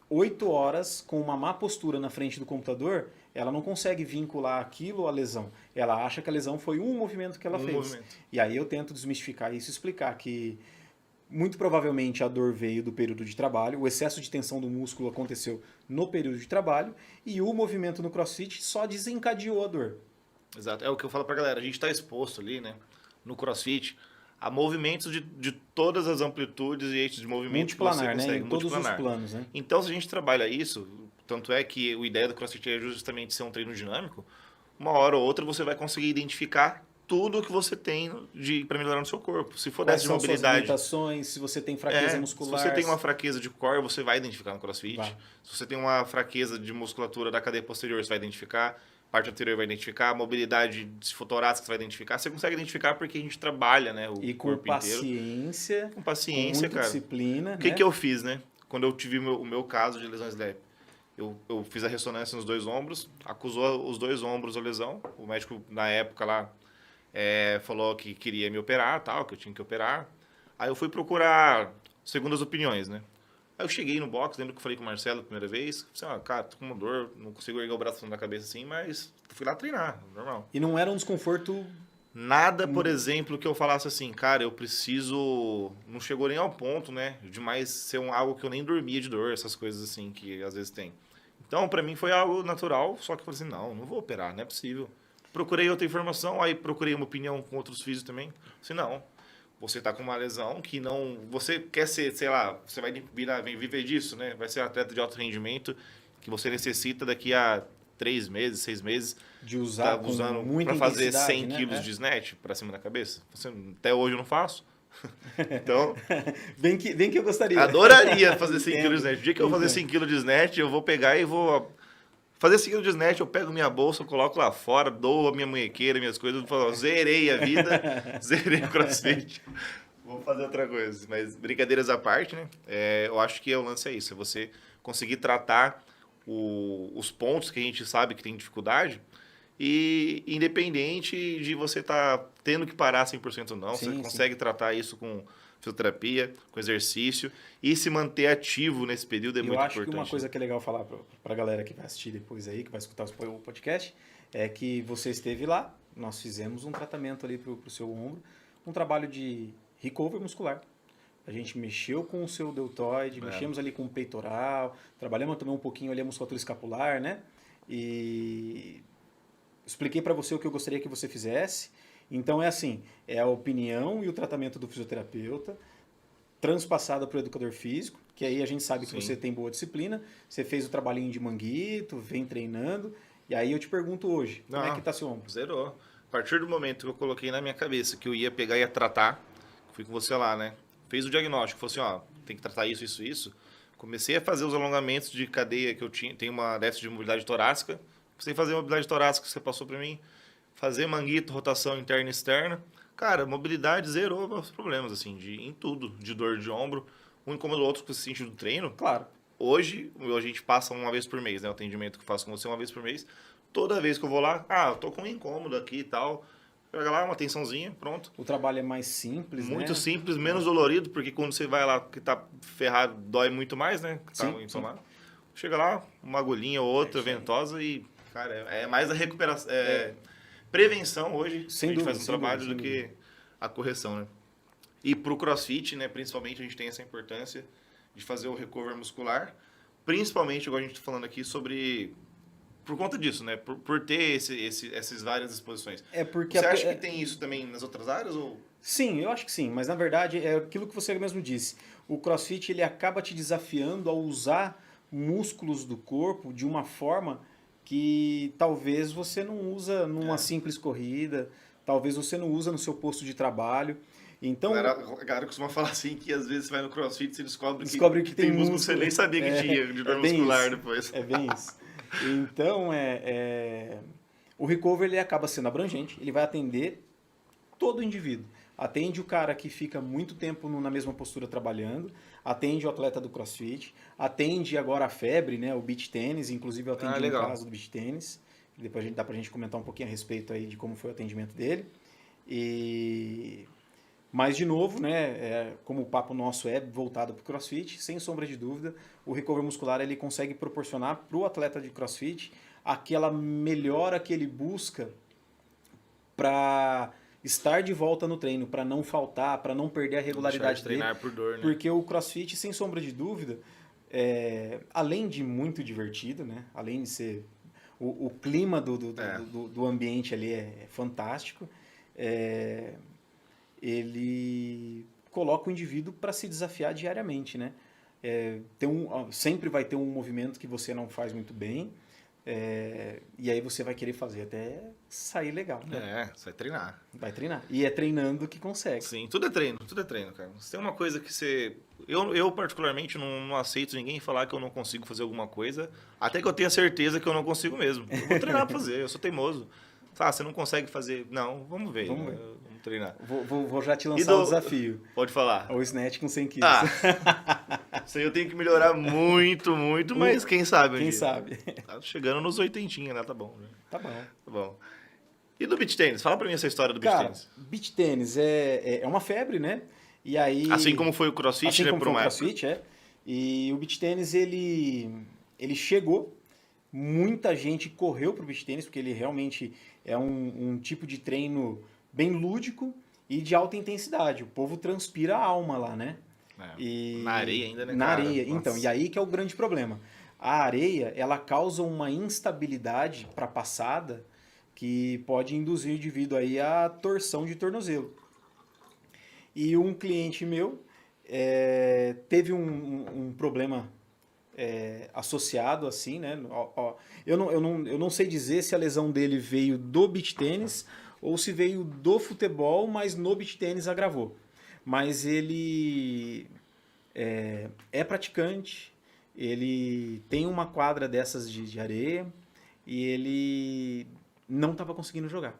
8 horas com uma má postura na frente do computador, ela não consegue vincular aquilo à lesão. Ela acha que a lesão foi um movimento que ela fez. Movimento. E aí eu tento desmistificar isso e explicar que muito provavelmente a dor veio do período de trabalho, o excesso de tensão do músculo aconteceu no período de trabalho e o movimento no CrossFit só desencadeou a dor. Exato. É o que eu falo pra galera. A gente tá exposto ali, né? No CrossFit, a movimentos de todas as amplitudes e eixos de movimento que você Multiplanar, né? consegue. Em todos os planos, né? Então, se a gente trabalha isso, tanto é que a ideia do CrossFit é justamente ser um treino dinâmico, uma hora ou outra você vai conseguir identificar tudo que você tem para melhorar no seu corpo. Se for Quais dessa de são suas mobilidade, limitações, se você tem fraqueza se muscular. você tem uma fraqueza de core, você vai identificar no CrossFit. Vai. Se você tem uma fraqueza de musculatura da cadeia posterior, você vai identificar. Parte anterior vai identificar. Mobilidade torácica, você vai identificar. Você consegue identificar porque a gente trabalha, né? O E com corpo inteiro. paciência, Com paciência, com muita cara. disciplina. O que eu fiz, né? Quando eu tive o meu caso de lesão SLEP. Eu fiz a ressonância nos 2 ombros, acusou os 2 ombros a lesão. O médico, na época lá, falou que queria me operar, tal, que eu tinha que operar. Aí eu fui procurar segundas opiniões, né? Aí eu cheguei no box, lembro que eu falei com o Marcelo a primeira vez. Falei assim, cara, tô com uma dor, não consigo erguer o braço na cabeça assim, mas fui lá treinar, normal. E não era um desconforto... Nada, por exemplo, que eu falasse assim, cara, eu preciso... Não chegou nem ao ponto, né? Demais ser algo que eu nem dormia de dor, essas coisas assim que às vezes tem. Então, pra mim foi algo natural, só que eu falei assim, não vou operar, não é possível. Procurei outra informação, aí procurei uma opinião com outros físicos também. Assim, não, você tá com uma lesão que não... Você quer ser, sei lá, você vai viver disso, né? Vai ser um atleta de alto rendimento que você necessita daqui a 3 meses, 6 meses... De usar tá usando com muita para fazer 100 intensidade, quilos né? de snatch para cima da cabeça. Até hoje eu não faço. Então, bem que eu gostaria. adoraria fazer 100 quilos de snatch. O dia que eu Entendo. fazer 100 quilos de snatch, eu vou pegar e vou fazer 100 quilos de snatch, eu pego minha bolsa, eu coloco lá fora, dou a minha munhequeira, minhas coisas, falo, zerei a vida, zerei o CrossFit. Vou fazer outra coisa. Mas brincadeiras à parte, né? Eu acho que o lance é isso, é você conseguir tratar os pontos que a gente sabe que tem dificuldade. E independente de você estar tendo que parar 100% ou não, Sim, você consegue tratar isso com fisioterapia, com exercício e se manter ativo nesse período é muito importante. Eu acho que uma coisa que é legal falar para a galera que vai assistir depois aí, que vai escutar o podcast, é que você esteve lá, nós fizemos um tratamento ali para o seu ombro, um trabalho de recovery muscular. A gente mexeu com o seu deltoide, mexemos ali com o peitoral, trabalhamos também um pouquinho ali a musculatura escapular, né? E... expliquei para você o que eu gostaria que você fizesse. Então é assim, é a opinião e o tratamento do fisioterapeuta transpassada para o educador físico, que aí a gente sabe que você tem boa disciplina, você fez o trabalhinho de manguito, vem treinando, e aí eu te pergunto hoje, como é que tá seu ombro? Zerou. A partir do momento que eu coloquei na minha cabeça que eu ia pegar e ia tratar, fui com você lá, né? Fez o diagnóstico, falou assim, ó, tem que tratar isso, isso, isso. Comecei a fazer os alongamentos de cadeia que eu tinha, tem uma déficit de mobilidade torácica, comecei a fazer a mobilidade torácica que você passou para mim, fazer manguito, rotação interna e externa. Cara, mobilidade zerou meus problemas, assim, em tudo, de dor de ombro. Um incômodo outro que você sente do treino. Claro. Hoje, a gente passa uma vez por mês, né? O atendimento que eu faço com você uma vez por mês. Toda vez que eu vou lá, eu tô com um incômodo aqui e tal. Pega lá, uma tensãozinha, pronto. O trabalho é mais simples, Muito né? simples, menos dolorido, porque quando você vai lá que tá ferrado, dói muito mais, né? Que tá inflamado. Chega lá, uma agulhinha ou outra, ventosa e, cara, é mais a recuperação. Prevenção hoje, Sem a gente dúvida, faz um trabalho do que a correção, né? E pro CrossFit, né, principalmente, a gente tem essa importância de fazer o recovery muscular, principalmente, igual a gente tá falando aqui, sobre... Por conta disso, né? Por ter essas várias exposições. Você acha que tem isso também nas outras áreas? Ou... Sim, eu acho que sim. Mas, na verdade, é aquilo que você mesmo disse. O CrossFit, ele acaba te desafiando a usar músculos do corpo de uma forma que talvez você não usa numa simples corrida, talvez você não usa no seu posto de trabalho. Então, a galera costuma falar assim que às vezes você vai no CrossFit e você descobre que tem músculo que você nem sabia que tinha, de dor muscular isso, depois. É bem isso. Então, o recovery ele acaba sendo abrangente, ele vai atender todo o indivíduo. Atende o cara que fica muito tempo na mesma postura trabalhando, atende o atleta do CrossFit, atende agora a febre, né, o beach tênis, inclusive eu atendi um caso do beach tênis, dá pra gente comentar um pouquinho a respeito aí de como foi o atendimento dele. E Mas, de novo, né, como o papo nosso é voltado para o CrossFit, sem sombra de dúvida, o recovery muscular ele consegue proporcionar para o atleta de CrossFit aquela melhora que ele busca para estar de volta no treino, para não faltar, para não perder a regularidade dele. Treinar por dor, né? Porque o CrossFit, sem sombra de dúvida, além de muito divertido, né, além de ser... O clima do ambiente ali é fantástico. Ele coloca o indivíduo para se desafiar diariamente, né? Sempre vai ter um movimento que você não faz muito bem, e aí você vai querer fazer até sair legal, né? Você vai treinar. Vai treinar. E é treinando que consegue. Sim, tudo é treino, cara. Se tem uma coisa que você... Eu particularmente, não aceito ninguém falar que eu não consigo fazer alguma coisa, até que eu tenha certeza que eu não consigo mesmo. Eu vou treinar pra fazer, eu sou teimoso. Você não consegue fazer... Não, vamos ver. Vamos treinar. Vou já te lançar o desafio. Pode falar. O snatch com 100 quilos. Isso aí eu tenho que melhorar muito, mas quem sabe? Quem sabe? Tá chegando nos 80, né? Tá bom. Né? Tá bom. Tá bom. E do beach tênis? Fala pra mim essa história do beach tênis. Beach tênis é uma febre, né? E aí... Assim como foi o CrossFit, assim né? Como foi o CrossFit, E o beach tênis, ele chegou, muita gente correu pro beach tênis, porque ele realmente é um tipo de treino bem lúdico e de alta intensidade. O povo transpira a alma lá, né? Na areia ainda, né, Na cara? areia. Nossa. Então, e aí que é o grande problema. A areia, ela causa uma instabilidade para a passada que pode induzir devido aí à torção de tornozelo. E um cliente meu teve um problema associado assim, né? Eu não sei dizer se a lesão dele veio do beach tênis ou se veio do futebol, mas no beach tênis agravou. Mas ele é praticante, ele tem uma quadra dessas de areia e ele não estava conseguindo jogar.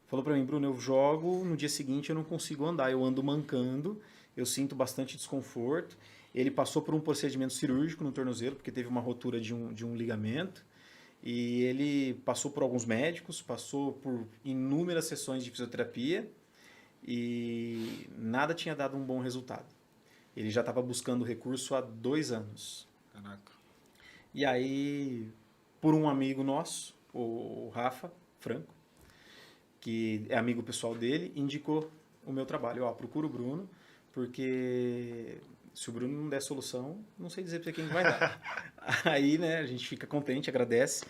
Falou para mim, Bruno, eu jogo, no dia seguinte eu não consigo andar, eu ando mancando, eu sinto bastante desconforto. Ele passou por um procedimento cirúrgico no tornozelo, porque teve uma rotura de um ligamento, e ele passou por alguns médicos, passou por inúmeras sessões de fisioterapia, e nada tinha dado um bom resultado. Ele já estava buscando recurso há 2 anos. Caraca. E aí, por um amigo nosso, o Rafa Franco, que é amigo pessoal dele, indicou o meu trabalho. Procura o Bruno, porque se o Bruno não der solução, não sei dizer para quem vai dar. Aí, né, a gente fica contente, agradece,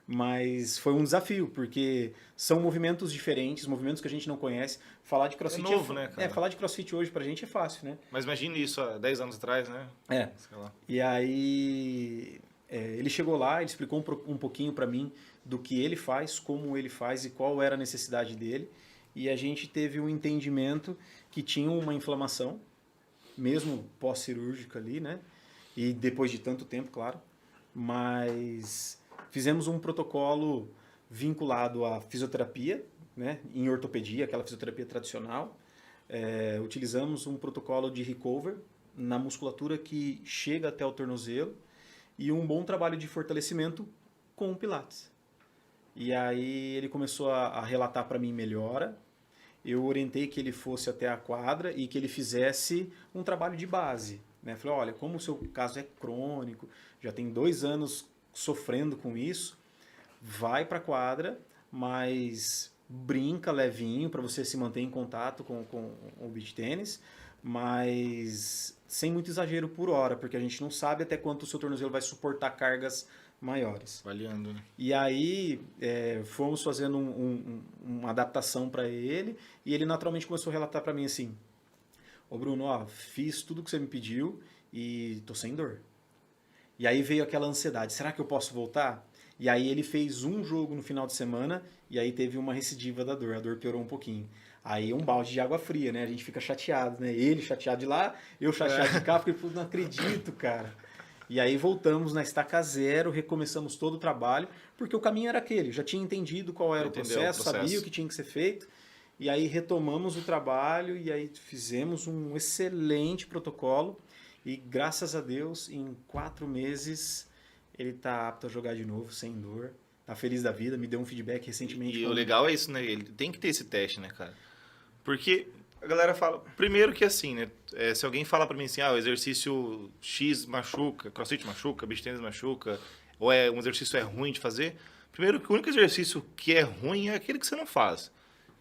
mas foi um desafio, porque são movimentos diferentes, movimentos que a gente não conhece. Falar de CrossFit novo, né, cara? Falar de CrossFit hoje pra gente é fácil, né? Mas imagine isso há 10 anos atrás, né? Sei lá. E aí ele chegou lá, ele explicou um pouquinho para mim do que ele faz, como ele faz e qual era a necessidade dele. E a gente teve um entendimento que tinha uma inflamação, mesmo pós-cirúrgica ali, né? E depois de tanto tempo, claro. Mas fizemos um protocolo vinculado à fisioterapia, né? Em ortopedia, aquela fisioterapia tradicional. Utilizamos um protocolo de recover na musculatura que chega até o tornozelo e um bom trabalho de fortalecimento com o Pilates. E aí ele começou a relatar para mim melhora. Eu orientei que ele fosse até a quadra e que ele fizesse um trabalho de base, né? Falei, olha, como o seu caso é crônico, já tem 2 anos sofrendo com isso, vai para a quadra, mas brinca levinho para você se manter em contato com o beach tênis, mas sem muito exagero por hora, porque a gente não sabe até quanto o seu tornozelo vai suportar cargas maiores. Avaliando, né? E aí fomos fazendo uma adaptação para ele e ele naturalmente começou a relatar para mim assim, ô Bruno, fiz tudo que você me pediu e tô sem dor. E aí veio aquela ansiedade, será que eu posso voltar? E aí ele fez um jogo no final de semana e aí teve uma recidiva da dor, a dor piorou um pouquinho. Aí um balde de água fria, né? A gente fica chateado, né? Ele chateado de lá, eu chateado de cá, porque eu não acredito, cara. E aí voltamos na estaca zero, recomeçamos todo o trabalho, porque o caminho era aquele, já tinha entendido qual era o processo, sabia o que tinha que ser feito, e aí retomamos o trabalho e aí fizemos um excelente protocolo e graças a Deus em 4 meses ele está apto a jogar de novo, sem dor, tá feliz da vida, me deu um feedback recentemente. E o legal é isso, né? Ele tem que ter esse teste, né, cara? Porque A galera fala... Primeiro que assim, né? Se alguém fala pra mim assim, o exercício X machuca, crossfit machuca, beach tennis machuca, ou um exercício é ruim de fazer, primeiro que o único exercício que é ruim é aquele que você não faz.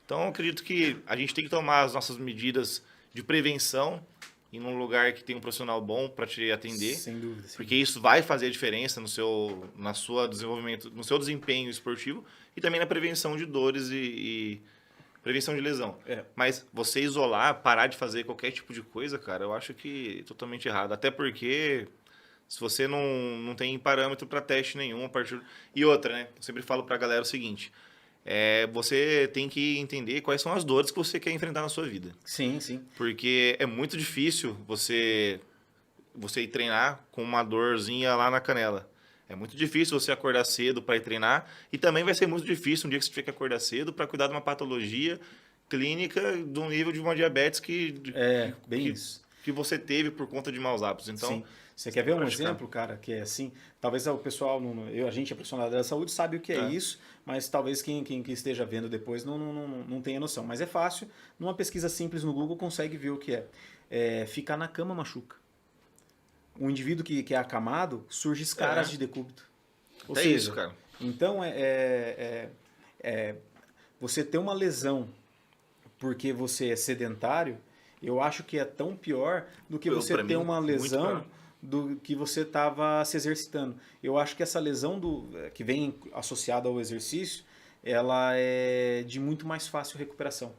Então, eu acredito que a gente tem que tomar as nossas medidas de prevenção em um lugar que tem um profissional bom para te atender. Sem dúvida. Porque isso vai fazer a diferença na sua desenvolvimento, no seu desempenho esportivo e também na prevenção de dores e prevenção de lesão. Mas você isolar, parar de fazer qualquer tipo de coisa, cara, eu acho que é totalmente errado. Até porque se você não tem parâmetro para teste nenhum a partir... E outra, né? Eu sempre falo para a galera o seguinte... você tem que entender quais são as dores que você quer enfrentar na sua vida. Sim, sim. Porque é muito difícil você ir treinar com uma dorzinha lá na canela. É muito difícil você acordar cedo para ir treinar. E também vai ser muito difícil um dia que você tiver que acordar cedo para cuidar de uma patologia clínica de um nível de uma diabetes que você teve por conta de maus hábitos. Então, sim. Você quer ver um exemplo, cara, que é assim? Talvez o pessoal, a gente é profissional da saúde, sabe o que é isso, mas talvez quem esteja vendo depois não tenha noção. Mas é fácil, numa pesquisa simples no Google consegue ver o que é. Ficar na cama machuca. Um indivíduo que é acamado, surge escaras de decúbito. Ou seja, isso, cara. Então, você ter uma lesão porque você é sedentário, eu acho que é tão pior do que você ter uma lesão do que você estava se exercitando. Eu acho que essa lesão que vem associada ao exercício, ela é de muito mais fácil recuperação.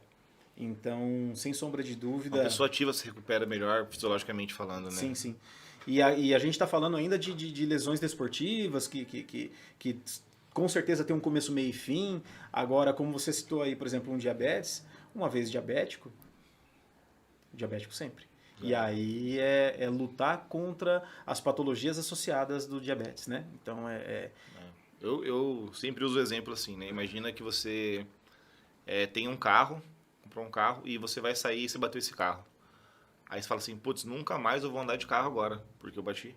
Então, sem sombra de dúvida... Uma pessoa ativa se recupera melhor, fisiologicamente falando, né? Sim, sim. E a gente está falando ainda de lesões desportivas que com certeza tem um começo, meio e fim. Agora, como você citou aí, por exemplo, um diabetes, uma vez diabético sempre. E aí é lutar contra as patologias associadas do diabetes, né? Então Eu sempre uso o exemplo assim, né? Imagina que você tem um carro, comprou um carro e você vai sair e você bateu esse carro. Aí você fala assim, putz, nunca mais eu vou andar de carro agora, porque eu bati.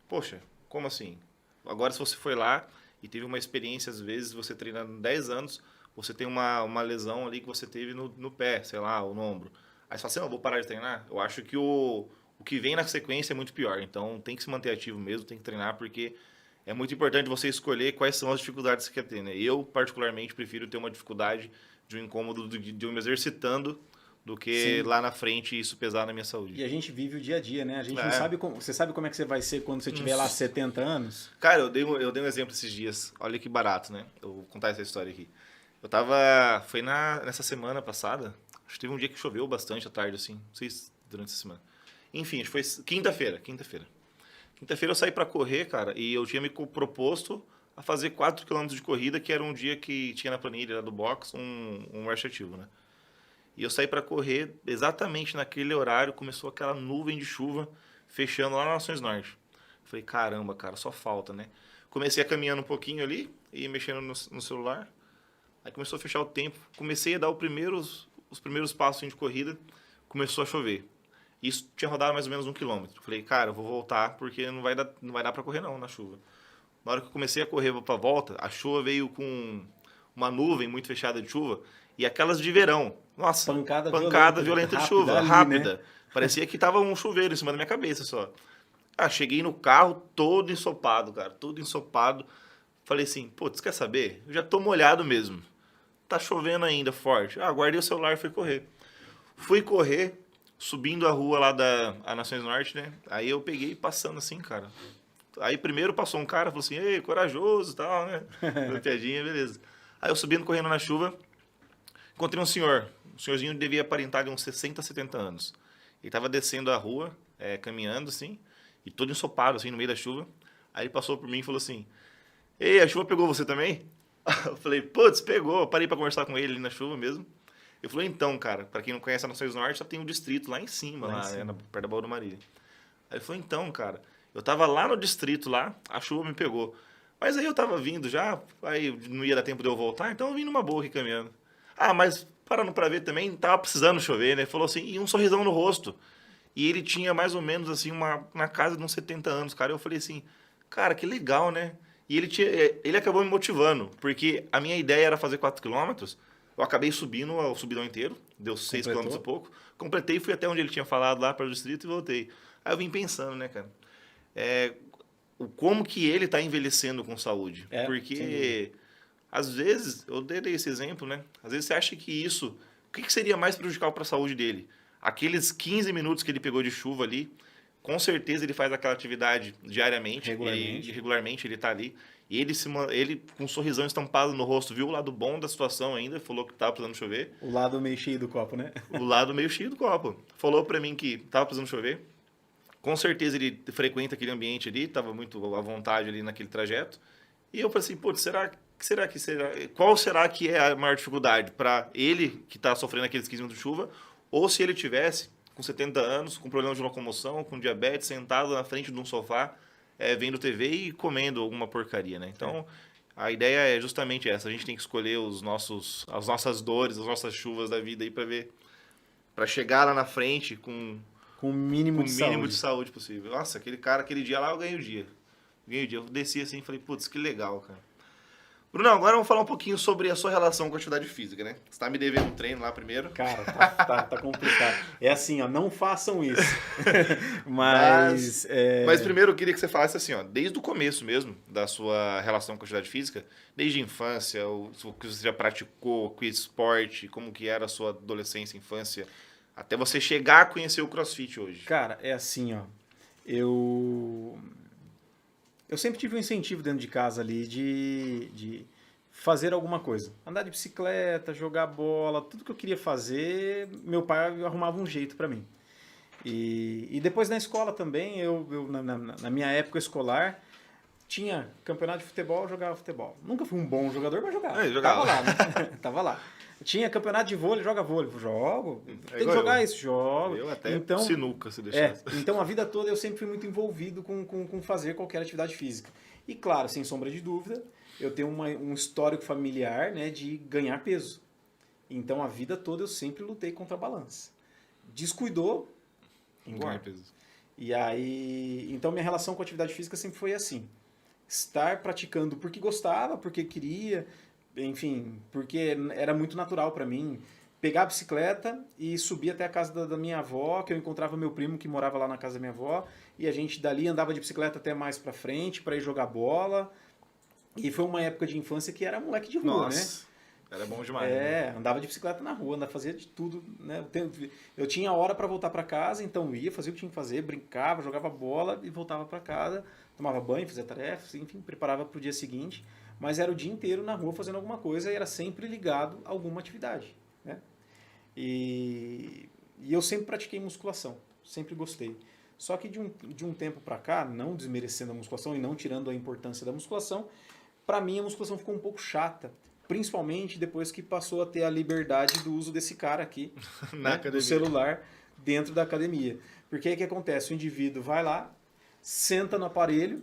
Poxa, como assim? Agora se você foi lá e teve uma experiência, às vezes você treinando 10 anos, você tem uma lesão ali que você teve no pé, sei lá, ou no ombro. Aí você fala assim, não, vou parar de treinar. Eu acho que o que vem na sequência é muito pior. Então tem que se manter ativo mesmo, tem que treinar, porque é muito importante você escolher quais são as dificuldades que você quer ter, né? Eu, particularmente, prefiro ter uma dificuldade de um incômodo de eu me exercitando do que lá na frente isso pesar na minha saúde. E a gente vive o dia a dia, né? A gente não sabe como... Você sabe como é que você vai ser quando você tiver lá 70 anos? Cara, eu dei um exemplo esses dias. Olha que barato, né? Eu vou contar essa história aqui. Foi nessa semana passada. Acho que teve um dia que choveu bastante à tarde, assim. Não sei se durante essa semana. Enfim, acho que foi quinta-feira. Quinta-feira eu saí pra correr, cara, e eu tinha me proposto a fazer 4 km de corrida, que era um dia que tinha na planilha do box um marcha ativo, né? E eu saí pra correr, exatamente naquele horário, começou aquela nuvem de chuva fechando lá na Nações Norte. Falei, caramba, cara, só falta, né? Comecei a caminhando um pouquinho ali e mexendo no celular. Aí começou a fechar o tempo. Comecei a dar os primeiros passos de corrida, começou a chover. Isso tinha rodado mais ou menos 1 quilômetro. Falei, cara, eu vou voltar porque não vai dar para correr não na chuva. Na hora que eu comecei a correr para volta, a chuva veio com uma nuvem muito fechada de chuva e aquelas de verão. Nossa, pancada violenta de chuva, rápida. Né? Parecia que tava um chuveiro em cima da minha cabeça só. Cheguei no carro todo ensopado, cara, todo ensopado. Falei assim, putz, quer saber? Eu já tô molhado mesmo. Tá chovendo ainda forte. Guardei o celular e fui correr. Fui correr, subindo a rua lá da Nações Norte, né? Aí eu peguei passando assim, cara. Aí primeiro passou um cara, falou assim, ei, corajoso e tal, né? Piadinha, beleza. Aí eu subindo, correndo na chuva, encontrei um senhor. O senhorzinho devia aparentar de uns 60, 70 anos. Ele tava descendo a rua, caminhando assim, e todo ensopado, assim, no meio da chuva. Aí ele passou por mim e falou assim, ei, a chuva pegou você também? Eu falei, putz, pegou. Eu parei pra conversar com ele ali na chuva mesmo. Ele falou, então, cara, pra quem não conhece a Nações Norte, só tem um distrito lá em cima, perto da Baú Maria. Aí ele falou, então, cara, eu tava lá no distrito lá, a chuva me pegou. Mas aí eu tava vindo já, aí não ia dar tempo de eu voltar, então eu vim numa boa aqui caminhando. Mas parando pra ver também, tava precisando chover, né? Ele falou assim, e um sorrisão no rosto. E ele tinha mais ou menos, assim, na casa de uns 70 anos, cara. Eu falei assim, cara, que legal, né? E ele acabou me motivando, porque a minha ideia era fazer 4 quilômetros, Eu acabei subindo o subidão inteiro, deu 6 km e pouco. Completei, fui até onde ele tinha falado, lá para o distrito, e voltei. Aí eu vim pensando, né, cara? Como que ele tá envelhecendo com saúde. Porque, às vezes, eu dei esse exemplo, né? Às vezes você acha que isso... O que seria mais prejudicial para a saúde dele? Aqueles 15 minutos que ele pegou de chuva ali, com certeza ele faz aquela atividade diariamente. Regularmente ele tá ali. E ele com um sorrisão estampado no rosto, viu o lado bom da situação ainda, falou que tava precisando chover. O lado meio cheio do copo, né? O lado meio cheio do copo. Falou para mim que tava precisando chover. Com certeza ele frequenta aquele ambiente ali, estava muito à vontade ali naquele trajeto. E eu falei assim, putz, qual será que é a maior dificuldade para ele que está sofrendo aqueles 15 minutos de chuva, ou se ele tivesse com 70 anos, com problema de locomoção, com diabetes, sentado na frente de um sofá, vendo TV e comendo alguma porcaria, né? Então, a ideia é justamente essa, a gente tem que escolher as nossas dores, as nossas chuvas da vida aí para chegar lá na frente com o mínimo de saúde possível. Nossa, aquele dia lá eu ganhei o dia. Eu desci assim e falei, putz, que legal, cara. Bruno, agora vamos falar um pouquinho sobre a sua relação com a atividade física, né? Você tá me devendo um treino lá primeiro. Cara, tá complicado. É assim, ó, não façam isso. Mas primeiro eu queria que você falasse assim, ó, desde o começo mesmo da sua relação com a atividade física, desde a infância, o que você já praticou, que esporte, como que era a sua adolescência, infância, até você chegar a conhecer o CrossFit hoje. Cara, é assim, ó. Eu sempre tive um incentivo dentro de casa ali de fazer alguma coisa. Andar de bicicleta, jogar bola, tudo que eu queria fazer, meu pai arrumava um jeito para mim. E depois na escola também, na minha época escolar, tinha campeonato de futebol, eu jogava futebol. Nunca fui um bom jogador, mas jogava. Jogava. Tava lá, né? Tava lá. Tinha campeonato de vôlei, joga vôlei. Jogo. Tem que jogar isso, jogo. Eu até sinuca, se deixar. Então a vida toda eu sempre fui muito envolvido com fazer qualquer atividade física. E claro, sem sombra de dúvida, eu tenho um histórico familiar, né, de ganhar peso. Então a vida toda eu sempre lutei contra a balança. Descuidou, engorda. E aí, então minha relação com a atividade física sempre foi assim. Estar praticando porque gostava, porque queria... Enfim, porque era muito natural para mim pegar a bicicleta e subir até a casa da minha avó, que eu encontrava meu primo que morava lá na casa da minha avó, e a gente dali andava de bicicleta até mais para frente para ir jogar bola. E foi uma época de infância que era moleque de rua, né? Era bom demais. Né? Andava de bicicleta na rua, fazia de tudo, né? Eu tinha hora para voltar para casa, então ia, fazia o que tinha que fazer, brincava, jogava bola e voltava para casa, tomava banho, fazia tarefas, enfim, preparava para o dia seguinte. Mas era o dia inteiro na rua fazendo alguma coisa e era sempre ligado a alguma atividade, né? E eu sempre pratiquei musculação, sempre gostei. Só que de um tempo para cá, não desmerecendo a musculação e não tirando a importância da musculação, para mim a musculação ficou um pouco chata, principalmente depois que passou a ter a liberdade do uso desse cara aqui, né, do celular dentro da academia. Porque aí o que acontece? O indivíduo vai lá, senta no aparelho,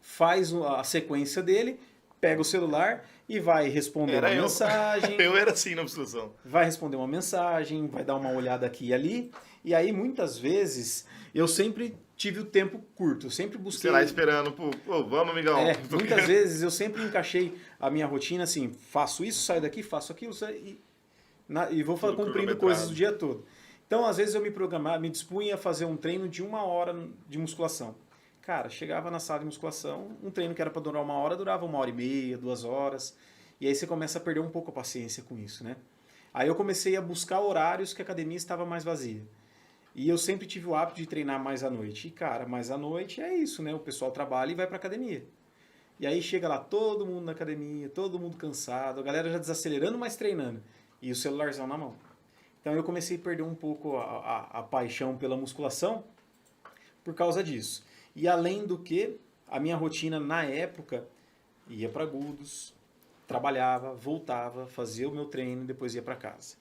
faz a sequência dele, pega o celular e vai responder uma mensagem. Eu era assim na musculação. Vai responder uma mensagem, vai dar uma olhada aqui e ali. E aí, muitas vezes, eu sempre tive o tempo curto. Eu sempre busquei... Você lá esperando, pô, vamos, amigão. Muitas vezes eu sempre encaixei a minha rotina assim, faço isso, saio daqui, faço aquilo, e vou cumprindo coisas o dia todo. Então, às vezes, eu me dispunha a fazer um treino de 1 hora de musculação. Cara, chegava na sala de musculação, um treino que era para durar 1 hora, durava 1h30, 2 horas. E aí você começa a perder um pouco a paciência com isso, né? Aí eu comecei a buscar horários que a academia estava mais vazia. E eu sempre tive o hábito de treinar mais à noite. E, cara, mais à noite é isso, né? O pessoal trabalha e vai pra academia. E aí chega lá todo mundo na academia, todo mundo cansado, a galera já desacelerando, mas treinando. E o celularzão na mão. Então eu comecei a perder um pouco a paixão pela musculação por causa disso. E além do que, a minha rotina na época ia para Agudos, trabalhava, voltava, fazia o meu treino e depois ia para casa.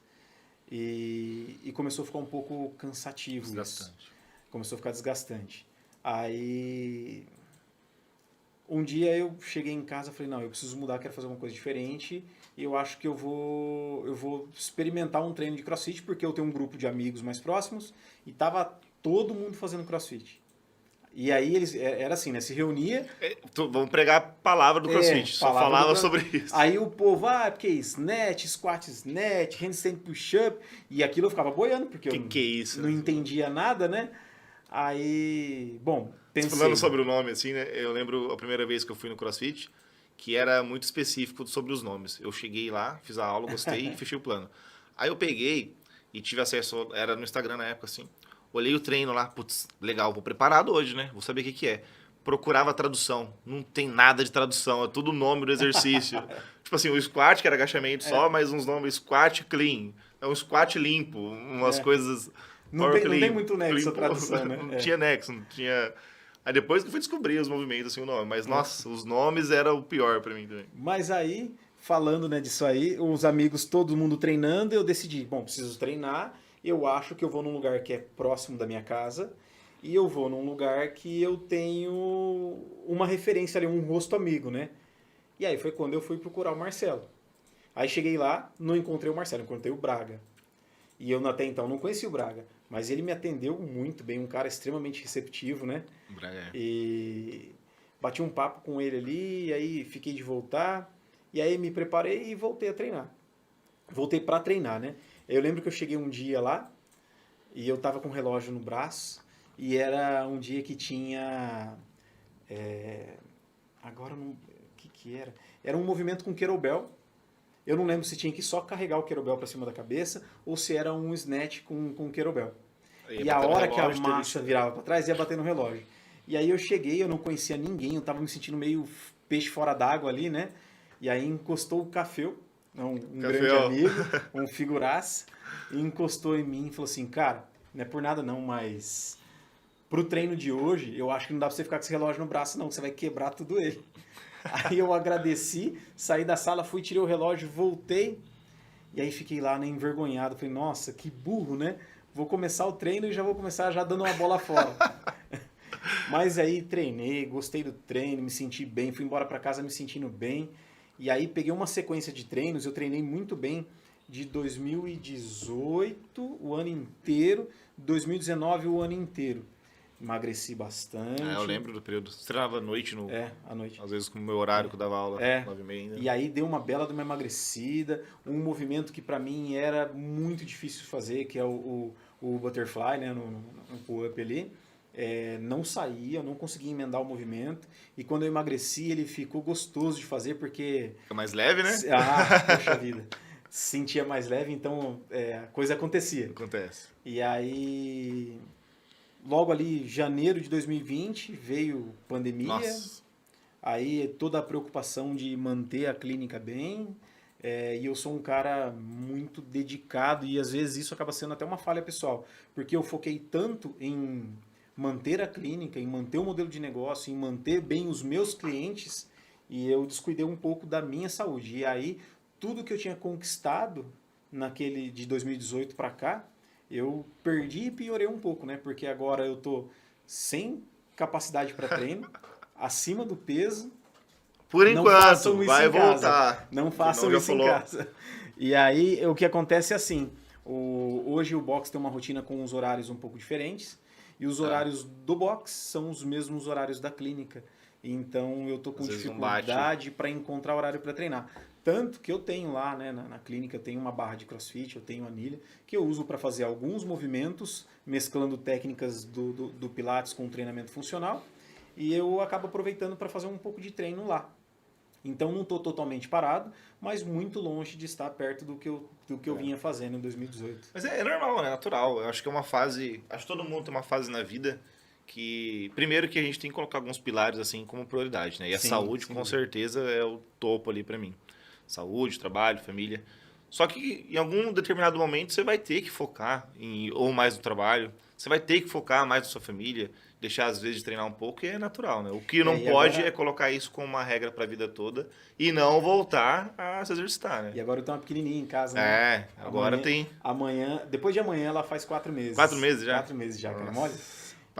E começou a ficar um pouco cansativo. Desgastante. Isso. Começou a ficar desgastante. Aí, um dia eu cheguei em casa e falei, não, eu preciso mudar, quero fazer uma coisa diferente. E eu acho que eu vou experimentar um treino de CrossFit, porque eu tenho um grupo de amigos mais próximos e tava todo mundo fazendo CrossFit. E aí eles, era assim, né? Se reunia... Vamos pregar a palavra do CrossFit, só falava sobre isso. Aí o povo, porque snatch, squat snatch, handstand push-up, e aquilo eu ficava boiando, porque eu Que é isso? não entendia nada, né? Aí, bom, pensei... Falando sobre o nome, assim, né? Eu lembro a primeira vez que eu fui no CrossFit, que era muito específico sobre os nomes. Eu cheguei lá, fiz a aula, gostei e fechei o plano. Aí eu peguei e tive acesso, era no Instagram na época, assim. Olhei o treino lá, putz, legal, vou preparado hoje, né? Vou saber o que é. Procurava a tradução. Não tem nada de tradução, é tudo o nome do exercício. Tipo assim, o squat, que era agachamento só, mas uns nomes, squat clean. É um squat limpo, umas coisas... Não tem muito nexo a tradução, né? Não tinha nexo, não tinha... Aí depois que eu fui descobrir os movimentos, assim, o nome. Mas, nossa, os nomes eram o pior pra mim também. Mas aí, falando, né, disso aí, os amigos, todo mundo treinando, eu decidi, bom, preciso treinar, eu acho que eu vou num lugar que é próximo da minha casa e eu vou num lugar que eu tenho uma referência ali, um rosto amigo, né? E aí foi quando eu fui procurar o Marcelo. Aí cheguei lá, não encontrei o Marcelo, encontrei o Braga. E eu até então não conhecia o Braga, mas ele me atendeu muito bem, um cara extremamente receptivo, né? Braga. E bati um papo com ele ali, e aí fiquei de voltar, e aí me preparei e voltei a treinar. Voltei para treinar, né? Eu lembro que eu cheguei um dia lá, e eu tava com o relógio no braço, e era um dia que tinha... agora não... O que era? Era um movimento com kettlebell. Eu não lembro se tinha que só carregar o kettlebell para cima da cabeça, ou se era um snatch com kettlebell. E a hora que a massa virava para trás, ia bater no relógio. E aí eu cheguei, eu não conhecia ninguém, eu tava me sentindo meio peixe fora d'água ali, né? E aí encostou o Cafeu, um grande amigo, um figuraça, e encostou em mim e falou assim, cara, não é por nada não, mas pro treino de hoje, eu acho que não dá pra você ficar com esse relógio no braço não, que você vai quebrar tudo ele. Aí eu agradeci, saí da sala, fui, tirei o relógio, voltei, e aí fiquei lá, né, envergonhado. Falei, nossa, que burro, né? Vou começar o treino e já vou começar já dando uma bola fora. Mas aí treinei, gostei do treino, me senti bem, fui embora para casa me sentindo bem. E aí peguei uma sequência de treinos, eu treinei muito bem de 2018, o ano inteiro, 2019, o ano inteiro. Emagreci bastante. Eu lembro do período. Você treinava à noite? À noite. Às vezes com o meu horário que eu dava aula, 9h30. E aí deu uma bela de uma emagrecida, um movimento que pra mim era muito difícil de fazer, que é o butterfly, né, no pull-up ali. Não saía, eu não conseguia emendar o movimento. E quando eu emagreci, ele ficou gostoso de fazer, porque... Fica mais leve, né? Poxa vida. Sentia mais leve, então a coisa acontecia. Acontece. E aí... Logo ali, janeiro de 2020, veio pandemia. Nossa. Aí toda a preocupação de manter a clínica bem. E eu sou um cara muito dedicado e às vezes isso acaba sendo até uma falha pessoal. Porque eu foquei tanto em manter a clínica, em manter o modelo de negócio, em manter bem os meus clientes e eu descuidei um pouco da minha saúde. E aí tudo que eu tinha conquistado naquele de 2018 para cá, eu perdi e piorei um pouco, né? Porque agora eu tô sem capacidade para treino, acima do peso. Por enquanto, vai voltar. Não façam isso em casa. E aí, o que acontece é assim, hoje o box tem uma rotina com os horários um pouco diferentes, e os horários do box são os mesmos horários da clínica. Então, eu tô com dificuldade para encontrar horário para treinar. Tanto que eu tenho lá, né, na clínica, eu tenho uma barra de crossfit, eu tenho anilha, que eu uso para fazer alguns movimentos, mesclando técnicas do Pilates com treinamento funcional, e eu acabo aproveitando para fazer um pouco de treino lá. Então não estou totalmente parado, mas muito longe de estar perto do que eu vinha fazendo em 2018. Mas é normal, é natural. Eu acho que é uma fase... Acho que todo mundo tem uma fase na vida que... Primeiro que a gente tem que colocar alguns pilares assim como prioridade, né? E a saúde, com certeza, é o topo ali para mim. Saúde, trabalho, família. Só que em algum determinado momento você vai ter que focar ou mais no trabalho, você vai ter que focar mais na sua família, deixar às vezes de treinar um pouco, e é natural, né? O que não pode é colocar isso como uma regra para a vida toda e não voltar a se exercitar, né? E agora eu tenho uma pequenininha em casa, né? Agora tem... Depois de amanhã ela faz 4 meses. 4 meses já? 4 meses já, cara, mole?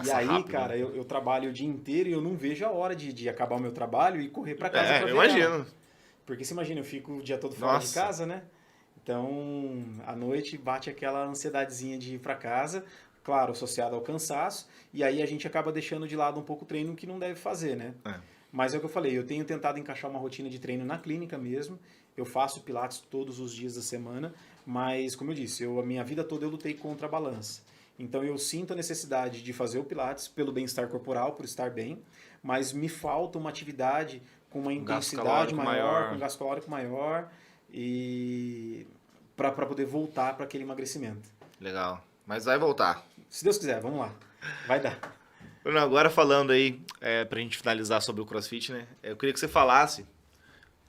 E aí, rápido, cara, né? eu trabalho o dia inteiro e eu não vejo a hora de acabar o meu trabalho e correr para casa pra ver imagino. Ela. Porque você imagina, eu fico o dia todo fora de casa, né? Então, à noite bate aquela ansiedadezinha de ir para casa, claro, associado ao cansaço, e aí a gente acaba deixando de lado um pouco o treino que não deve fazer, né? Mas é o que eu falei, eu tenho tentado encaixar uma rotina de treino na clínica mesmo, eu faço pilates todos os dias da semana, mas, como eu disse, a minha vida toda eu lutei contra a balança. Então eu sinto a necessidade de fazer o pilates pelo bem-estar corporal, por estar bem, mas me falta uma atividade com uma intensidade maior, com gasto calórico maior, e para poder voltar para aquele emagrecimento. Legal. Mas vai voltar. Se Deus quiser, vamos lá. Vai dar. Bruno, agora falando aí, pra gente finalizar sobre o CrossFit, né? Eu queria que você falasse.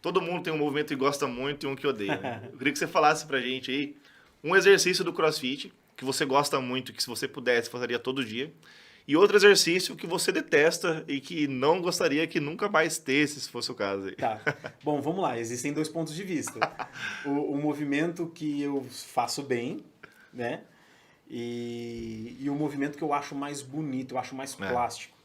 Todo mundo tem um movimento que gosta muito e um que odeia, né? Eu queria que você falasse pra gente aí um exercício do CrossFit que você gosta muito, que se você pudesse, faria todo dia. E outro exercício que você detesta e que não gostaria que nunca mais tesse, se fosse o caso aí. Tá. Bom, vamos lá. Existem dois pontos de vista. O movimento que eu faço bem, né? E o movimento que eu acho mais bonito, eu acho mais plástico.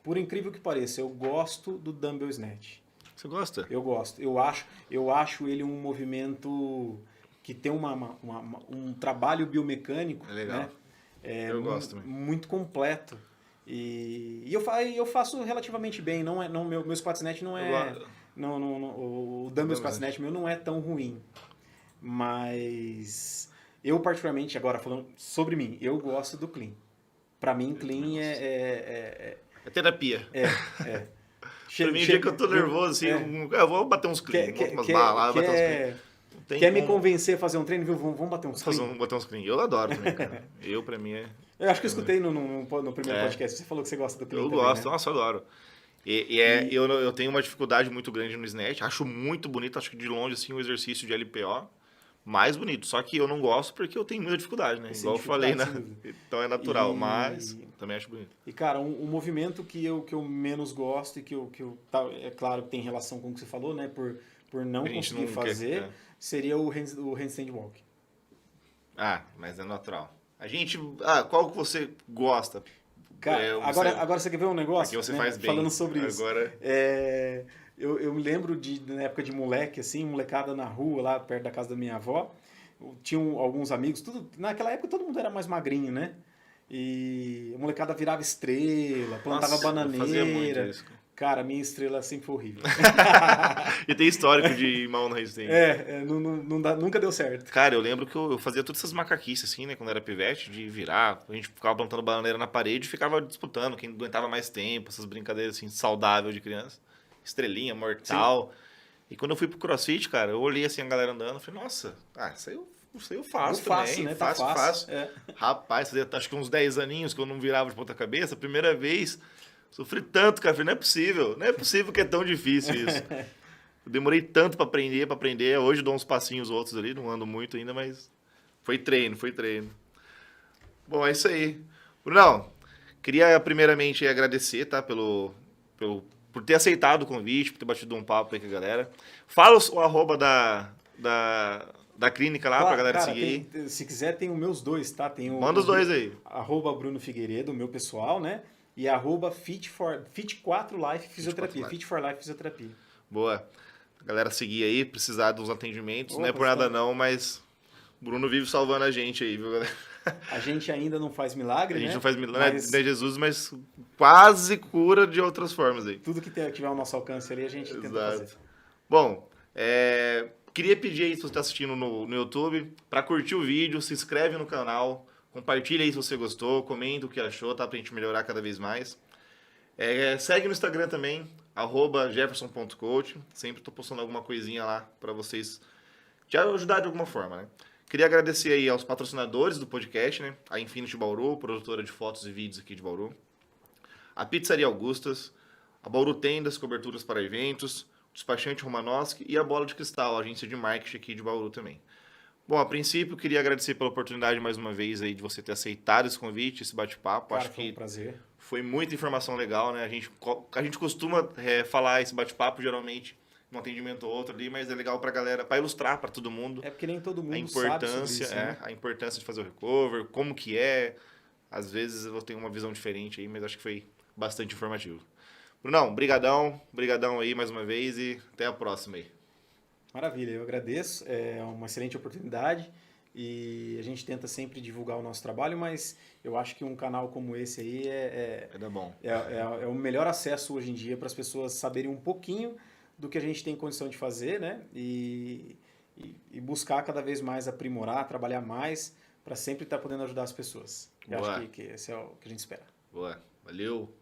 Por incrível que pareça, eu gosto do Dumbbell Snatch. Você gosta? Eu gosto. Eu acho ele um movimento que tem um trabalho biomecânico. É legal. Né? Eu gosto também. Muito completo. E eu faço relativamente bem. Meu squat snatch não é... o Dumbbell squat snatch meu não é tão ruim. Mas eu particularmente, agora falando sobre mim, eu gosto do clean. Pra mim, clean é terapia. Pra mim, o dia que eu tô nervoso, assim, eu vou bater uns clean, umas balas, bater uns clean. Quer me convencer a fazer um treino, viu? Vamos bater uns clean. Vamos bater uns clean. Eu adoro também, cara. Pra mim, Eu acho que eu escutei no primeiro podcast, você falou que você gosta do clean. Eu também, gosto, né? Nossa, eu adoro. Eu tenho uma dificuldade muito grande no snatch, acho muito bonito, acho que de longe, assim, o exercício de LPO mais bonito. Só que eu não gosto porque eu tenho muita dificuldade, né? Igual eu falei, né? Então é natural, mas também acho bonito. E, cara, um movimento que eu menos gosto e que é claro que tem relação com o que você falou, né? Por não conseguir fazer, seria o handstand walk. Mas é natural. Qual que você gosta? Cara, agora você quer ver um negócio? Porque você né? faz bem. Falando sobre isso. Agora... Eu me lembro na época de moleque, assim, molecada na rua, lá perto da casa da minha avó. Tinham alguns amigos, naquela época todo mundo era mais magrinho, né? E a molecada virava estrela, plantava bananeira. Eu fazia muito isso. Cara, minha estrela sempre foi horrível. E tem histórico de mal no resistente. Nunca deu certo. Cara, eu lembro que eu fazia todas essas macaquices, assim, né? Quando era pivete, de virar. A gente ficava plantando bananeira na parede e ficava disputando quem aguentava mais tempo, essas brincadeiras, assim, saudáveis de criança. Estrelinha, mortal. Sim. E quando eu fui pro CrossFit, cara, eu olhei assim a galera andando e falei, nossa, isso aí eu faço também. Né? Faço. Rapaz, fazia acho que uns 10 aninhos que eu não virava de ponta cabeça. Primeira vez, sofri tanto, cara. Falei, não é possível que é tão difícil isso. Eu demorei tanto pra aprender. Hoje eu dou uns passinhos outros ali, não ando muito ainda, mas foi treino. Bom, é isso aí. Brunão, queria primeiramente agradecer, tá, por ter aceitado o convite, por ter batido um papo aí com a galera. Fala o arroba da clínica lá, pra galera seguir. Se quiser, tem os meus dois, tá? Manda os dois aí. Arroba Bruno Figueiredo, o meu pessoal, né? E arroba Fit4Life Fisioterapia. Fit4Life Fisioterapia. Boa. A galera seguir aí, precisar dos atendimentos. Não é por nada não, mas o Bruno vive salvando a gente aí, viu, galera? A gente ainda não faz milagre, né? A gente não faz milagre, não é Jesus, mas quase cura de outras formas aí. Tudo que tiver ao nosso alcance ali, a gente tenta fazer. Bom, queria pedir aí, se você está assistindo no YouTube, para curtir o vídeo, se inscreve no canal, compartilha aí se você gostou, comenta o que achou, tá? Pra gente melhorar cada vez mais. Segue no Instagram também, @jefferson.coach. Sempre tô postando alguma coisinha lá para vocês te ajudar de alguma forma, né? Queria agradecer aí aos patrocinadores do podcast, né? A Infinity Bauru, produtora de fotos e vídeos aqui de Bauru. A Pizzaria Augustas, a Bauru Tendas, coberturas para eventos, o Despachante Romanowski e a Bola de Cristal, a agência de marketing aqui de Bauru também. Bom, a princípio, queria agradecer pela oportunidade mais uma vez aí de você ter aceitado esse convite, esse bate-papo. Acho que foi um prazer. Foi muita informação legal, né? A gente costuma falar esse bate-papo geralmente um atendimento ou outro ali, mas é legal pra galera, pra ilustrar pra todo mundo. É porque nem todo mundo a importância, sabe sobre isso, né? A importância de fazer o recover, como que é. Às vezes eu tenho uma visão diferente aí, mas acho que foi bastante informativo. Brunão, brigadão aí mais uma vez e até a próxima aí. Maravilha, eu agradeço, é uma excelente oportunidade e a gente tenta sempre divulgar o nosso trabalho, mas eu acho que um canal como esse aí é o melhor acesso hoje em dia para as pessoas saberem um pouquinho do que a gente tem condição de fazer, né? E buscar cada vez mais aprimorar, trabalhar mais, para sempre estar podendo ajudar as pessoas. Eu acho que esse é o que a gente espera. Boa, valeu!